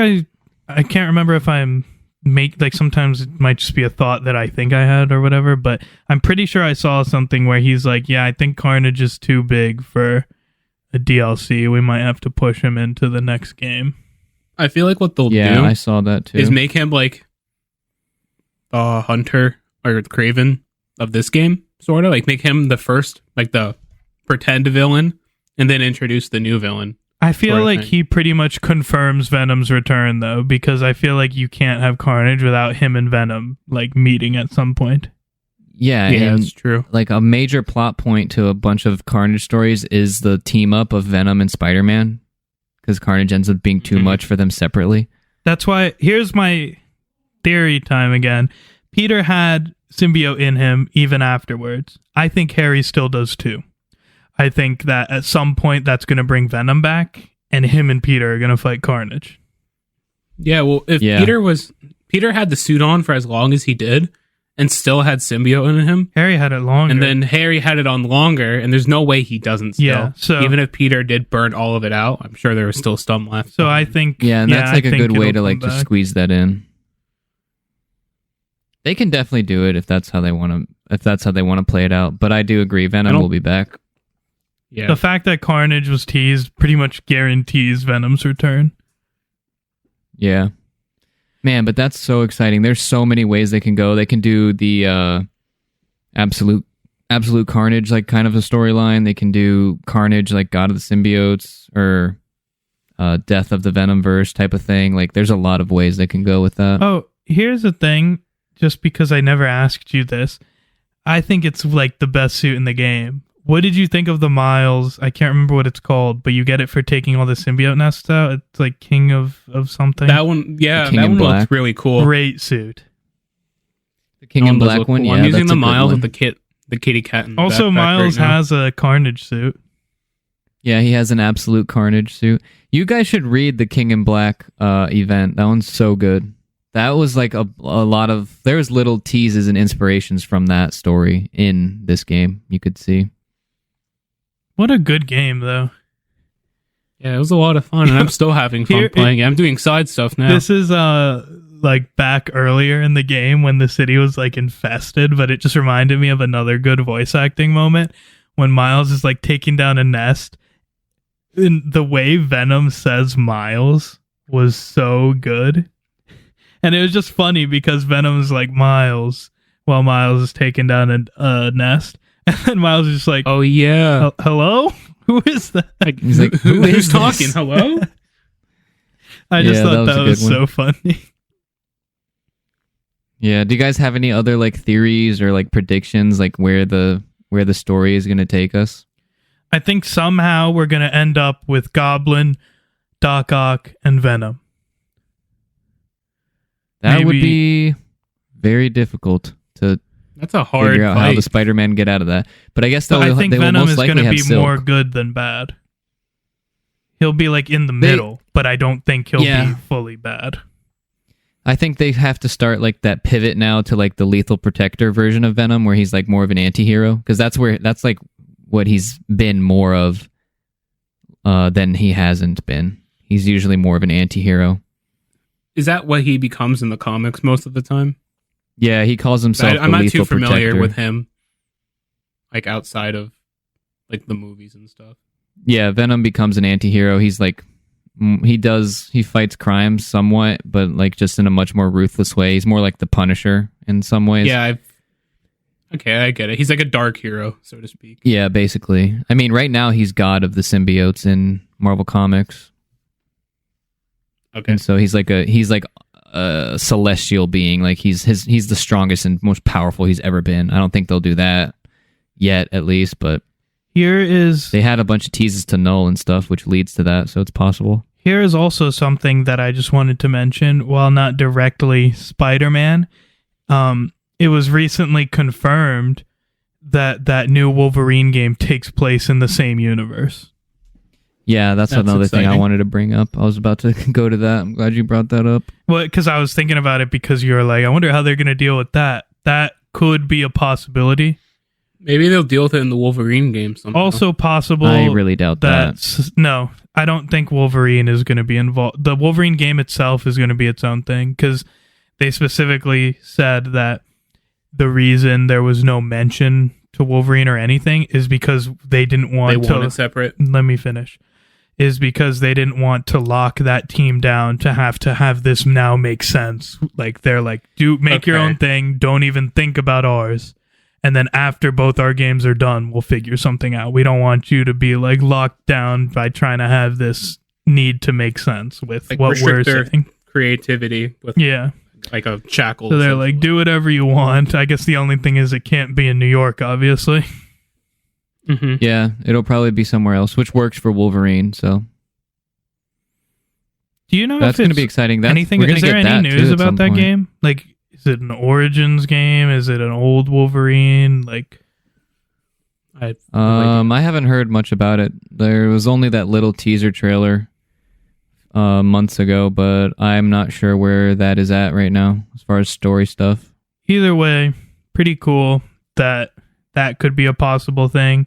I can't remember if I'm like sometimes it might just be a thought that I think I had or whatever, but I'm pretty sure I saw something where he's like, yeah, I think Carnage is too big for a DLC. We might have to push him into the next game. I feel like what they'll Yeah, do I saw that too. is make him like Hunter or Craven of this game, sort of like make him the first, like the pretend villain, and then introduce the new villain. I feel Sort of like thing. he pretty much confirms Venom's return though, because I feel like you can't have Carnage without him and Venom like meeting at some point. yeah, Yeah, and that's true. like a major plot point to a bunch of Carnage stories is the team up of Venom and Spider-Man, because Carnage ends up being too Mhm. much for them separately. That's why here's my theory time again. Peter had symbiote in him even afterwards. I think Harry still does too. I think that at some point that's going to bring Venom back and him and Peter are going to fight Carnage. Yeah, well, if Yeah. Peter had the suit on for as long as he did, and still had symbiote in him, Harry had it longer. and then Harry had it on longer, and there's no way he doesn't still. Yeah, so- even if Peter did burn all of it out, I'm sure there was still some left. so I think Yeah, and that's like I a think good way it'll to like come just back. squeeze that in. They can definitely do it if that's how they want to. If that's how they want to play it out. But I do agree, Venom don't- will be back. yeah, The fact that Carnage was teased pretty much guarantees Venom's return. Yeah, man, but that's so exciting. There's so many ways they can go. They can do the absolute Carnage, like kind of a storyline. They can do Carnage, like God of the Symbiotes, or Death of the Venomverse type of thing. Like, there's a lot of ways they can go with that. Oh, here's the thing. just because I never asked you this, I think it's like the best suit in the game. What did you think of the Miles? I can't remember what it's called, but you get it for taking all the symbiote nests out. It's like King of something. That one, yeah, King that in one Black. looks really cool. Great suit. The King That in does Black look one, cool. yeah. I'm using that's the a good Miles one. with the kitty cat. In the Also, backpack Miles right now. has a Carnage suit. Yeah, he has an absolute carnage suit. You guys should read the King in Black event. That one's so good. That was like a lot of... There was little teases and inspirations from that story in this game, you could see. What a good game, though. Yeah, it was a lot of fun, and I'm still having fun Here- playing it. I'm doing side stuff now. This is like back earlier in the game when the city was like infested, but it just reminded me of another good voice acting moment when Miles is like taking down a nest. And the way Venom says Miles was so good. And it was just funny because Venom's like Miles while Miles is taking down a nest. And then Miles is just like, Oh yeah. hello? Who is that? Like, He's like, who's "Who is talking? this?" Hello? I just Yeah, thought that that was was a good so funny. Yeah, do you guys have any other like theories or like predictions like where the story is going to take us? I think somehow we're going to end up with Goblin, Doc Ock, and Venom. That would Maybe- be very difficult to That's a hard figure out how fight. the Spider-Man get out of that. But I guess But I think they will Venom most is likely going to have be Silk. more good than bad. He'll be like in the middle, but I don't think he'll Yeah. be fully bad. I think they have to start like that pivot now to like the Lethal Protector version of Venom, where he's like more of an anti-hero, because that's like what he's been more of than he hasn't been. He's usually more of an anti-hero. Is that what he becomes in the comics most of the time? Yeah, he calls himself I'm the not Lethal too familiar Protector. with him, like outside of like the movies and stuff. Yeah, Venom becomes an anti-hero. He's like he fights crimes somewhat, but like just in a much more ruthless way. He's more like the Punisher in some ways. Yeah, I get it. He's like a dark hero, so to speak. Yeah, basically. I mean, right now he's god of the symbiotes in Marvel Comics. Okay. And so he's like a celestial being. Like he's the strongest and most powerful he's ever been. I don't think they'll do that yet, at least, but Here is they had a bunch of teases to Null and stuff, which leads to that, so it's possible. Here is also something that I just wanted to mention, while not directly Spider-Man. It was recently confirmed that new Wolverine game takes place in the same universe. Yeah, that's another thing I exciting. wanted to bring up. I was about to go to that. I'm glad you brought that up. Well, because I was thinking about it because you're like, I wonder how they're going to deal with that. That could be a possibility. Maybe they'll deal with it in the Wolverine game somehow. Also possible I really doubt that. No, I don't think Wolverine is going to be involved. The Wolverine game itself is going to be its own thing because they specifically said that the reason there was no mention to Wolverine or anything is because they didn't they want want to... it separate. Let me finish. Is because they didn't want to lock that team down to have this now make sense. Like, they're like, make your Okay. own thing. Don't even think about ours. And then after both our games are done, we'll figure something out. We don't want you to be like locked down by trying to have this need to make sense with Like what we're restrict their saying. creativity with Yeah. like a shackle. So they're like, essentially. do whatever you want. I guess the only thing is it can't be in New York, obviously. Mhm. Yeah, it'll probably be somewhere else, which works for Wolverine, so Do you know that's if going to it's be exciting. anything? We're gonna Is there get any that, news too, at about some that point. game? Like, is it an Origins game? Is it an old Wolverine? Like, I have no idea. I haven't heard much about it. There was only that little teaser trailer months ago, but I'm not sure where that is at right now as far as story stuff. either way, pretty cool that could be a possible thing.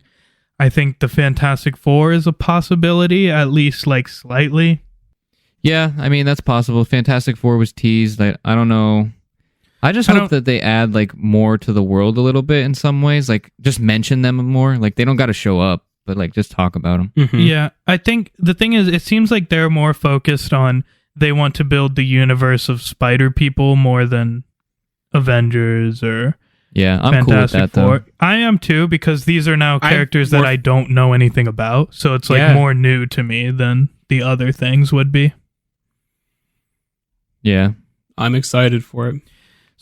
I think the Fantastic Four is a possibility, at least like slightly. Yeah, I mean that's possible. Fantastic Four was teased. I don't know. I just hope that they add like more to the world a little bit in some ways. Like just mention them more. Like they don't got to show up, but like just talk about them. Mhm. Yeah, I think the thing is, it seems like they're more focused on they want to build the universe of Spider People more than Avengers or Yeah, I'm Fantastic cool with that Four. though. I am too, because these are now characters that more- I don't know anything about, so it's like Yeah. more new to me than the other things would be. Yeah. I'm excited for it.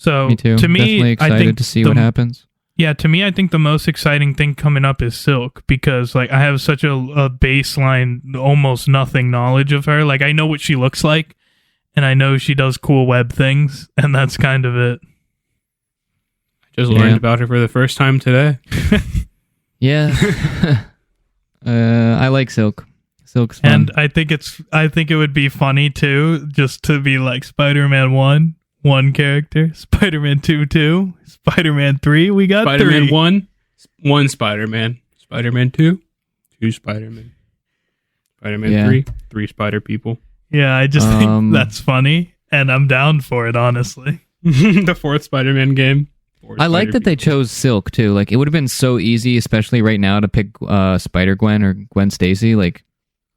So Me too. to me, Definitely I excited think to see what happens. Yeah, to me, I think the most exciting thing coming up is Silk because like I have such a baseline, almost nothing knowledge of her. Like I know what she looks like, and I know she does cool web things, and that's kind of it. Just learned about her for the first time today. Yeah. I like Silk. Silk's fun. And I think it would be funny too, just to be like Spider-Man 1 character, Spider-Man 2, Spider-Man 3. We got Spider-Man 3. 1 Spider-Man. Spider-Man 2 Spider-Man. Spider-Man 3 Spider people. Yeah, I just think that's funny, and I'm down for it, honestly. The 4th Spider-Man game. I like that they chose Silk too. Like it would have been so easy, especially right now, to pick Spider-Gwen or Gwen Stacy. Like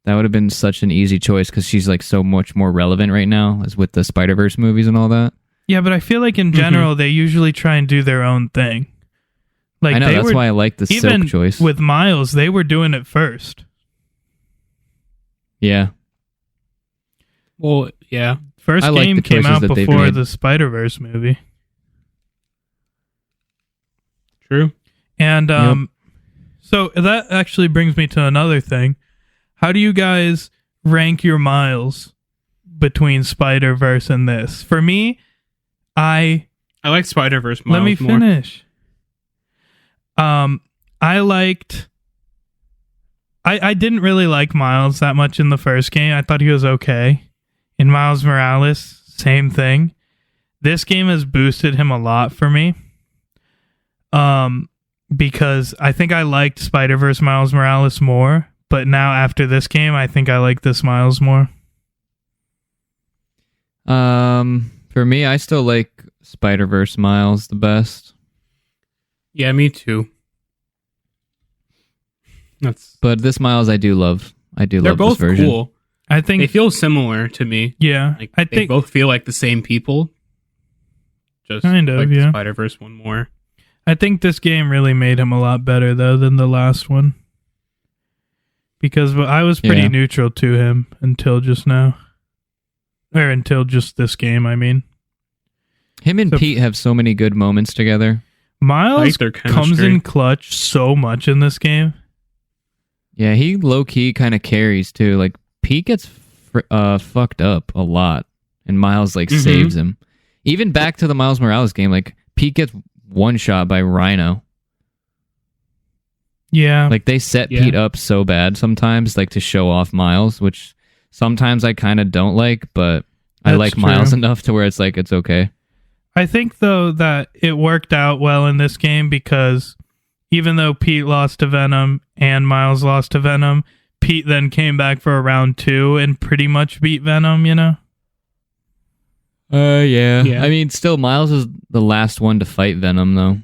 that would have been such an easy choice because she's like so much more relevant right now, as with the Spider-Verse movies and all that. Yeah, but I feel like in general they usually try and do their own thing. Like I know that's why I like the Silk choice. With Miles, they were doing it first. Yeah. Well, yeah. First I like game the came choices out that they've before made. the Spider-Verse movie. True. And Yep. so that actually brings me to another thing. How do you guys rank your Miles between Spider-Verse and this? For me, I like Spider-Verse Miles let me more. finish. I didn't really like Miles that much in the first game. I thought he was okay. In Miles Morales, same thing. This game has boosted him a lot for me. Because I think I liked Spider-Verse Miles Morales more, but now after this game, I think I like this Miles more. For me, I still like Spider-Verse Miles the best. Yeah, me too. But this Miles I do love. They're love both this version. cool. I think They feel similar to me. yeah. Like I they think both feel like the same people. Just Kind of, like yeah. the Spider-Verse one more. I think this game really made him a lot better though than the last one. Because I was pretty Yeah. neutral to him until just now. Or until just this game, I mean. Him and So- Pete have so many good moments together. I Miles like their comes chemistry. in clutch so much in this game. Yeah, he low-key kind of carries too. Like Pete gets fucked up a lot, and Miles like saves him. Even back to the Miles Morales game, like Pete gets one shot by Rhino. Yeah. Like they set Yeah. Pete up so bad sometimes, like to show off Miles, which sometimes I kind of don't like, but I That's like true. Miles enough to where it's like it's okay. I think though that it worked out well in this game because even though Pete lost to Venom and Miles lost to Venom, Pete then came back for a round 2 and pretty much beat Venom, you know? Yeah. Yeah. I mean, still Miles is the last one to fight Venom though.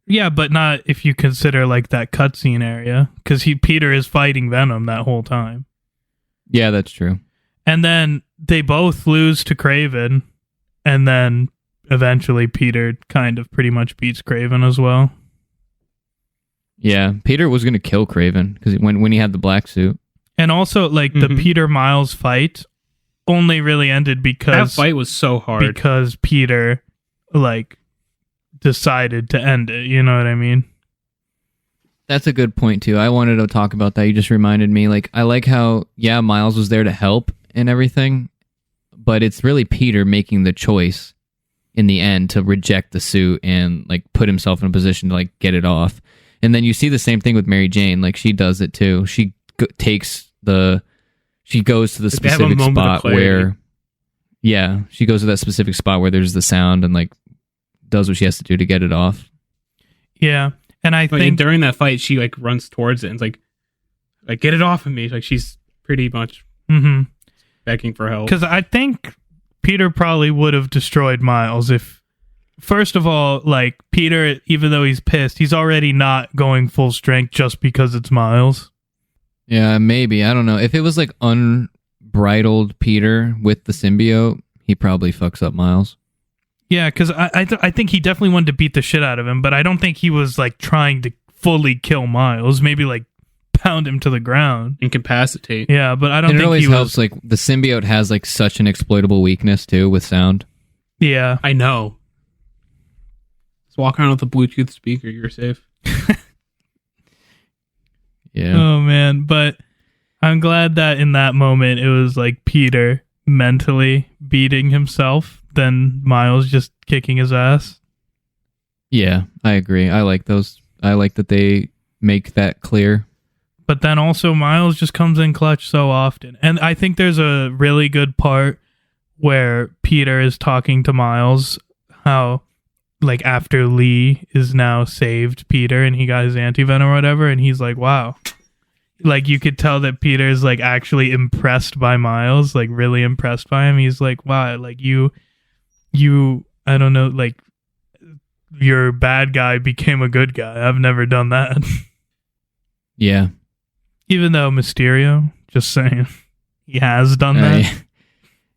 Yeah, but not if you consider like that cutscene area because Peter is fighting Venom that whole time. Yeah, that's true. And then they both lose to Kraven, and then eventually Peter kind of pretty much beats Kraven as well. Yeah, Peter was gonna kill Kraven because when he had the black suit. And also, like the Peter Miles fight only really ended That because fight was so hard. because Peter like decided to end it. You know what I mean? That's a good point too. I wanted to talk about that. You just reminded me. Like, I like how Miles was there to help and everything, but it's really Peter making the choice in the end to reject the suit and like put himself in a position to like get it off. And then you see the same thing with Mary Jane. Like she does it too. She she goes to the Like, they have a specific moment of spot clarity. where, she goes to that specific spot where there's the sound and like does what she has to do to get it off. Yeah, and I Like, think during that fight, she like runs towards it and is like get it off of me. Like she's pretty much begging for help. because I think Peter probably would have destroyed Miles if. First of all, like Peter, even though he's pissed, he's already not going full strength just because it's Miles. Yeah, maybe. I don't know. If it was like unbridled Peter with the symbiote, he probably fucks up Miles. Yeah, because I think he definitely wanted to beat the shit out of him, but I don't think he was like trying to fully kill Miles. Maybe like pound him to the ground. Incapacitate. Yeah, but I don't And it think always he helps. was. Like the symbiote has like such an exploitable weakness too with sound. Yeah, I know. walk around with a Bluetooth speaker. You're safe. Yeah. Oh man, but I'm glad that in that moment it was like Peter mentally beating himself than Miles just kicking his ass. Yeah, I agree. I like those. I like that they make that clear. But then also Miles just comes in clutch so often. And I think there's a really good part where Peter is talking to Miles how like after Lee is now saved Peter and he got his anti-venom or whatever, and he's like, wow. Like you could tell that Peter's like actually impressed by Miles, like really impressed by him. He's like, wow, like you I don't know, like your bad guy became a good guy. I've never done that. Yeah. Even though Mysterio, just saying, he has done that. Yeah.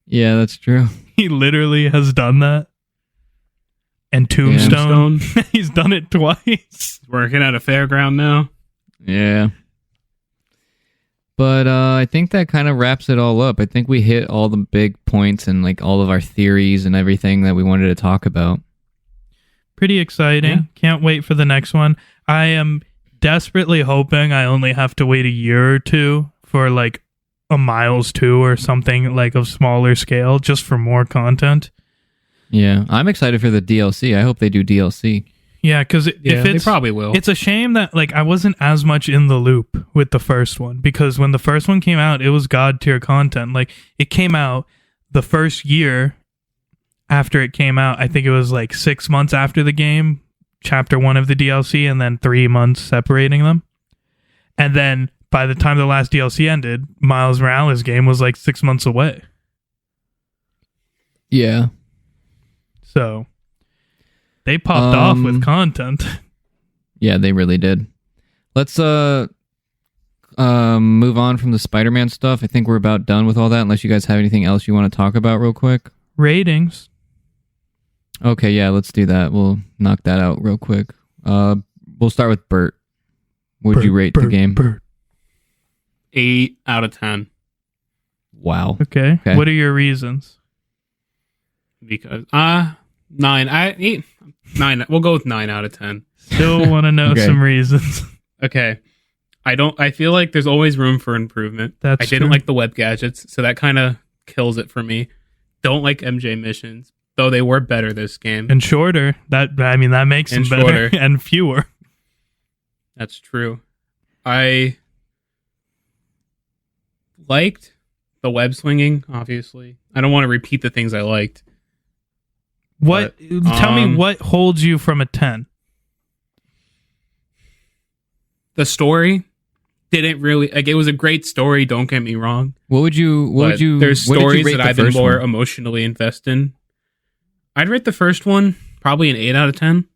Yeah, that's true. He literally has done that. And Tombstone, he's done it twice. Working at a fairground now. Yeah. But I think that kind of wraps it all up. I think we hit all the big points and like all of our theories and everything that we wanted to talk about. Pretty exciting. Yeah. Can't wait for the next one. I am desperately hoping I only have to wait a year or two for like a Miles 2 or something like of smaller scale just for more content. Yeah, I'm excited for the DLC. I hope they do DLC. Yeah, because they probably will. It's a shame that like I wasn't as much in the loop with the first one, because when the first one came out, it was god tier content. Like it came out the first year after it came out. I think it was like 6 months after the game, chapter 1 of the DLC, and then 3 months separating them. And then by the time the last DLC ended, Miles Morales game was like 6 months away. Yeah. So they popped off with content. Yeah, they really did. Let's move on from the Spider-Man stuff. I think we're about done with all that, unless you guys have anything else you want to talk about real quick. Ratings. Okay, yeah, let's do that. We'll knock that out real quick. We'll start with Bert. Would you rate the game? Bert. 8 out of 10. Wow. Okay. What are your reasons? Because 9. 9. We'll go with 9 out of 10. Still want to know some reasons. Okay. I feel like there's always room for improvement. I didn't like the web gadgets, so that kind of kills it for me. Don't like MJ missions, though they were better this game. And shorter. That makes them better. And fewer. That's true. I liked the web swinging, obviously. I don't want to repeat the things I liked. Tell me what holds you from a 10? The story didn't really like. It was a great story. Don't get me wrong. There's stories that I've been more emotionally invested in. I'd rate the first one probably an 8 out of 10.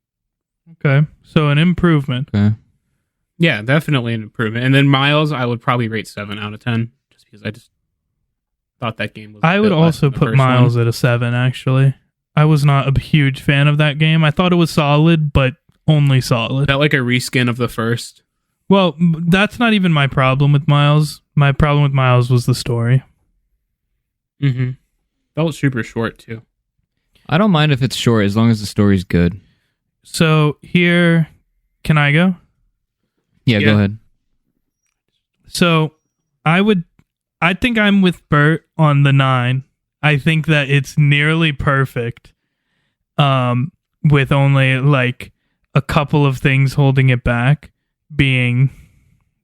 Okay, so an improvement. Okay. Yeah, definitely an improvement. And then Miles, I would probably rate 7 out of 10, just because I just thought that game was. I would also put Miles at a 7. Actually, I was not a huge fan of that game. I thought it was solid, but only solid. Felt like a reskin of the first. Well, that's not even my problem with Miles. My problem with Miles was the story. Mm-hmm. Felt super short, too. I don't mind if it's short, as long as the story's good. So here, can I go? Yeah, go ahead. So I think I'm with Bert on the 9. I think that it's nearly perfect, with only like a couple of things holding it back. Being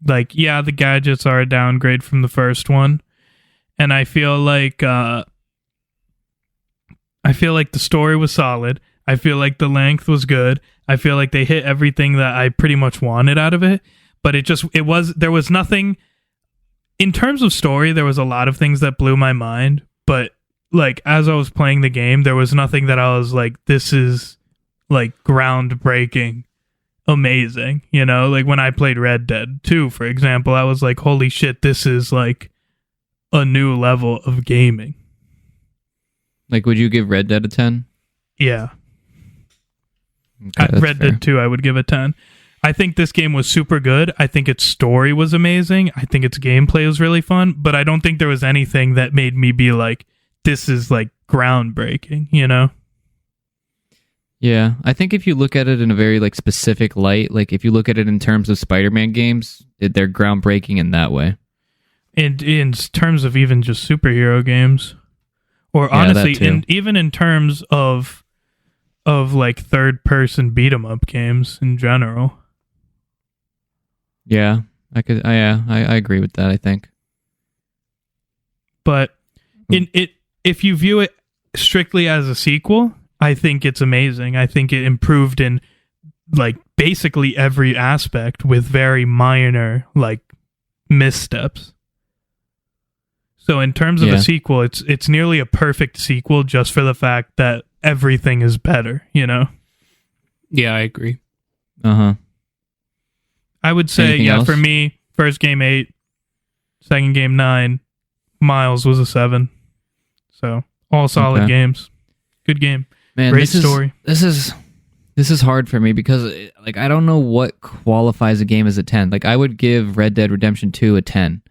like, yeah, the gadgets are a downgrade from the first one, and I feel like the story was solid. I feel like the length was good. I feel like they hit everything that I pretty much wanted out of it, but there was nothing in terms of story. There was a lot of things that blew my mind, but like as I was playing the game, there was nothing that I was like, this is like groundbreaking. Amazing, you know, like when I played Red Dead 2, for example, I was like, holy shit, this is like a new level of gaming. Like, would you give Red Dead a 10? Yeah. Okay, Red Dead 2, I would give a 10. I think this game was super good. I think its story was amazing. I think its gameplay was really fun, but I don't think there was anything that made me be like, this is like groundbreaking, you know? Yeah, I think if you look at it in a very like specific light, like if you look at it in terms of Spider-Man games, they're groundbreaking in that way. And in terms of even just superhero games, or Yeah, that honestly, too. even in terms of like third person beat 'em up games in general. Yeah, I agree with that. I think. But if you view it strictly as a sequel, I think it's amazing. I think it improved in like basically every aspect with very minor like missteps. So in terms of Yeah. a sequel, it's nearly a perfect sequel just for the fact that everything is better, you know? Yeah, I agree. Uh-huh. I would say, Anything yeah, else? for me, first game 8, second game 9, Miles was a 7. So all solid Okay. games. Good game. Man, Great story. This is hard for me because like I don't know what qualifies a game as a 10. Like I would give Red Dead Redemption 2 a 10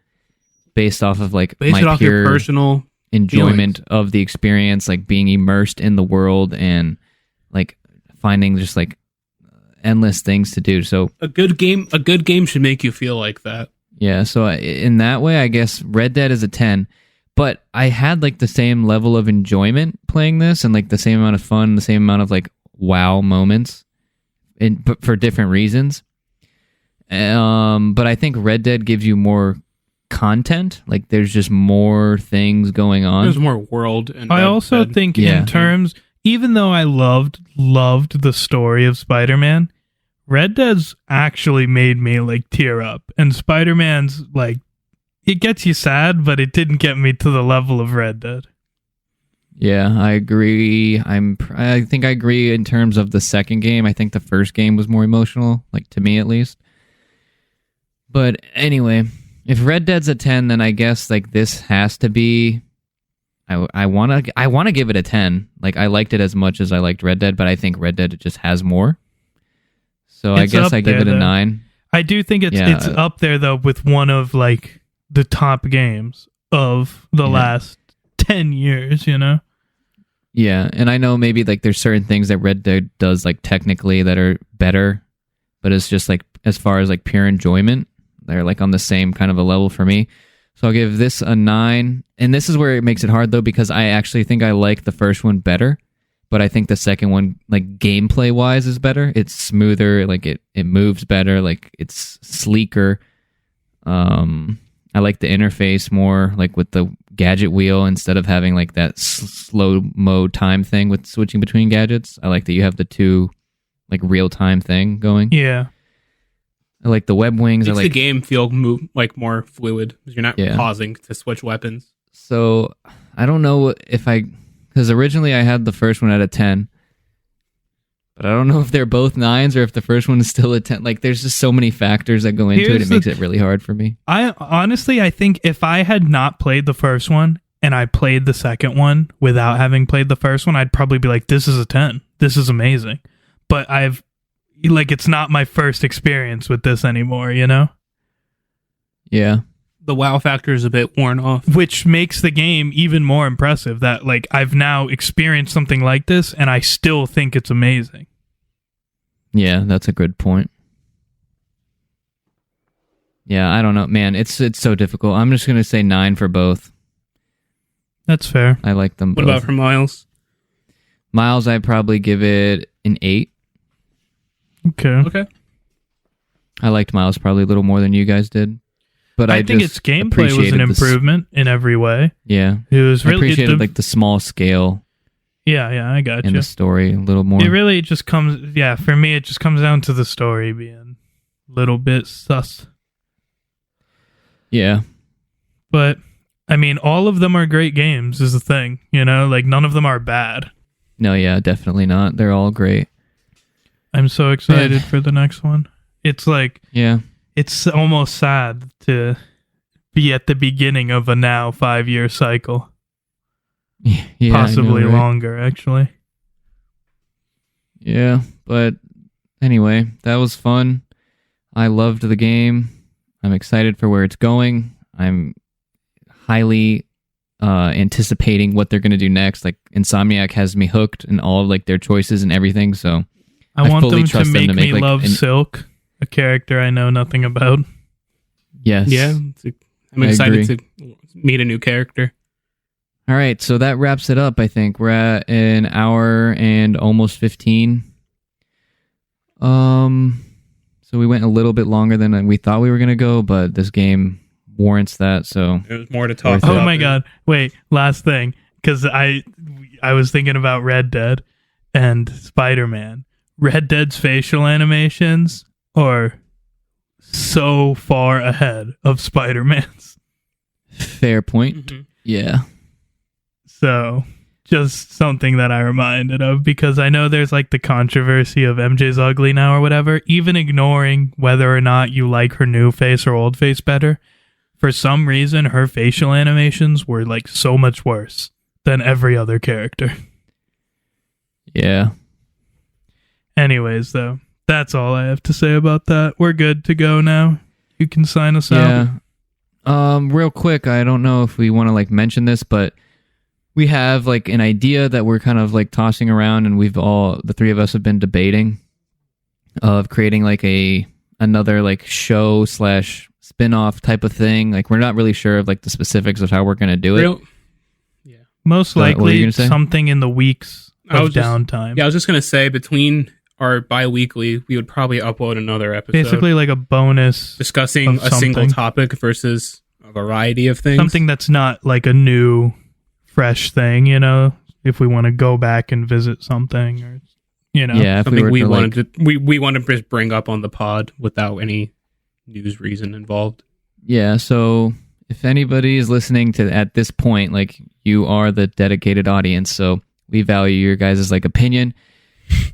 based off of like Base my it off your pure personal enjoyment feelings. of the experience, like being immersed in the world and like finding just like endless things to do. So A good game should make you feel like that. yeah, so in that way, I guess Red Dead is a 10, but I had like the same level of enjoyment playing this and like the same amount of fun, the same amount of like wow moments, but for different reasons. But I think Red Dead gives you more content. Like there's just more things going on. There's more world. And I also think Yeah. in terms, even though I loved the story of Spider-Man, Red Dead's actually made me like tear up, and Spider-Man's like it gets you sad, but it didn't get me to the level of Red Dead. Yeah, I agree. I think I agree in terms of the second game. I think the first game was more emotional, like to me at least. But anyway, if Red Dead's a 10, then I guess like this has to be. I want to give it a 10. Like I liked it as much as I liked Red Dead, but I think Red Dead just has more. So I It's guess up I give there, it a though. 9. I do think it's Yeah. it's up there though with one of like the top games of the Yeah. last 10 years, you know? Yeah, and I know maybe like there's certain things that Red Dead does like technically that are better, but it's just like as far as like pure enjoyment, they're like on the same kind of a level for me. So I'll give this a 9. And this is where it makes it hard though, because I actually think I like the first one better, but I think the second one, like gameplay wise, is better. It's smoother, like it moves better, like it's sleeker. I like the interface more, like with the gadget wheel instead of having like that slow mo time thing with switching between gadgets. I like that you have the two like real time thing going. Yeah. I like the web wings. Makes I the like game feel like more fluid because you're not Yeah. pausing to switch weapons. so. I don't know if because originally I had the first one at a 10, but I don't know if they're both 9s or if the first one is still a 10. Like there's just so many factors that go into Here's it. It makes it really hard for me. I honestly, I think if I had not played the first one and I played the second one without having played the first one, I'd probably be like, this is a 10. This is amazing. But it's not my first experience with this anymore, you know? Yeah. The wow factor is a bit worn off. Which makes the game even more impressive that like I've now experienced something like this and I still think it's amazing. Yeah, that's a good point. Yeah, I don't know, man. It's so difficult. I'm just gonna say 9 for both. That's fair. I like them What both. about for Miles? Miles, I'd probably give it an 8. Okay. Okay. I liked Miles probably a little more than you guys did, but I think its just gameplay was appreciated an the improvement in every way. Yeah, It was I really appreciated like the small scale yeah, I got and you. the story a little more. It really just comes, for me, it just comes down to the story being a little bit sus. Yeah, But, I mean, all of them are great games, is the thing, you know? Like, none of them are bad. no, yeah, definitely not. They're all great. I'm so excited for the next one. It's like, Yeah, it's almost sad to be at the beginning of a now 5-year cycle. yeah, I know, Possibly right? longer, actually. Yeah, but anyway, that was fun. I loved the game. I'm excited for where it's going. I'm highly anticipating what they're going to do next. Like Insomniac has me hooked in all of like their choices and everything. So I want fully them to trust make them to me make, like, love Silk, a character I know nothing about. yes. Yeah, I'm I excited agree. to meet a new character. All right, so that wraps it up. I think we're at an hour and almost 15. So we went a little bit longer than we thought we were gonna go, but this game warrants that. So There's more to talk Worth about. it. Oh my god! Wait, last thing, because I was thinking about Red Dead and Spider-Man. Red Dead's facial animations are so far ahead of Spider-Man's. fair point. Mhm. Yeah. So just something that I reminded of, because I know there's like the controversy of MJ's ugly now or whatever, even ignoring whether or not you like her new face or old face better. For some reason, her facial animations were like so much worse than every other character. Yeah. Anyways, though, that's all I have to say about that. We're good to go now. You can sign us out. Yeah. Real quick, I don't know if we want to like mention this, but we have like an idea that we're kind of like tossing around, and the three of us have been debating of creating like another like show / spin-off type of thing. Like we're not really sure of like the specifics of how we're going to do it. Most What were you likely gonna say? something in the weeks I of was just- downtime. Yeah, I was just gonna say between our bi-weekly, we would probably upload another episode Basically like a bonus, discussing of a single something. topic versus a variety of things. something that's not like a new, fresh thing, you know, if we want to go back and visit something, or, you know. Yeah, if something we we were to, wanted to we want to just bring up on the pod without any news reason involved. Yeah, so if anybody is listening to at this point, like you are the dedicated audience, so we value your guys' like opinion.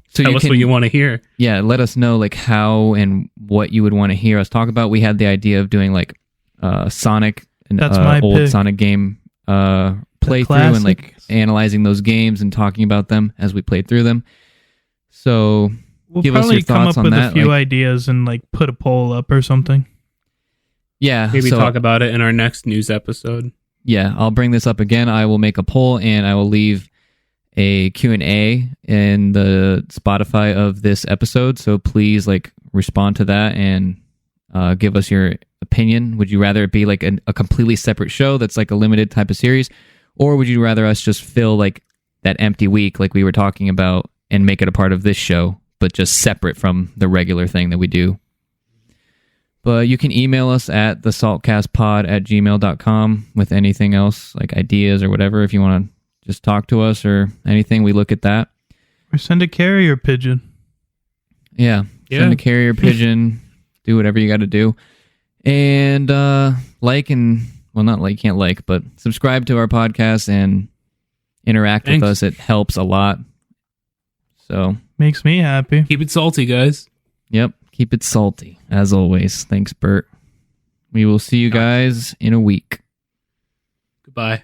So Tell us what you want to hear. Yeah, let us know like how and what you would want to hear us talk about. We had the idea of doing like Sonic, an That's my old pick. Sonic game playthrough, and like classics. analyzing those games and talking about them as we played through them. So We'll give us probably your come thoughts up on with that, a few like- ideas and like put a poll up or something. yeah, Maybe so, talk about it in our next news episode. yeah, I'll bring this up again. I will make a poll and I will leave a Q&A in the Spotify of this episode. So please like respond to that and give us your opinion. Would you rather it be like a completely separate show that's like a limited type of series, or would you rather us just fill like that empty week like we were talking about and make it a part of this show, but just separate from the regular thing that we do? But you can email us at thesaltcastpod@gmail.com with anything else, like ideas or whatever. If you want to just talk to us or anything, we look at that. Or send a carrier pigeon. Yeah. Yeah. Send a carrier pigeon, do whatever you got to do. And like and, well, not like, can't like, but subscribe to our podcast and interact Thanks. with us. It helps a lot. So, Makes me happy. Keep it salty, guys. yep. Keep it salty, as always. Thanks, Bert. We will see you guys in a week. Goodbye.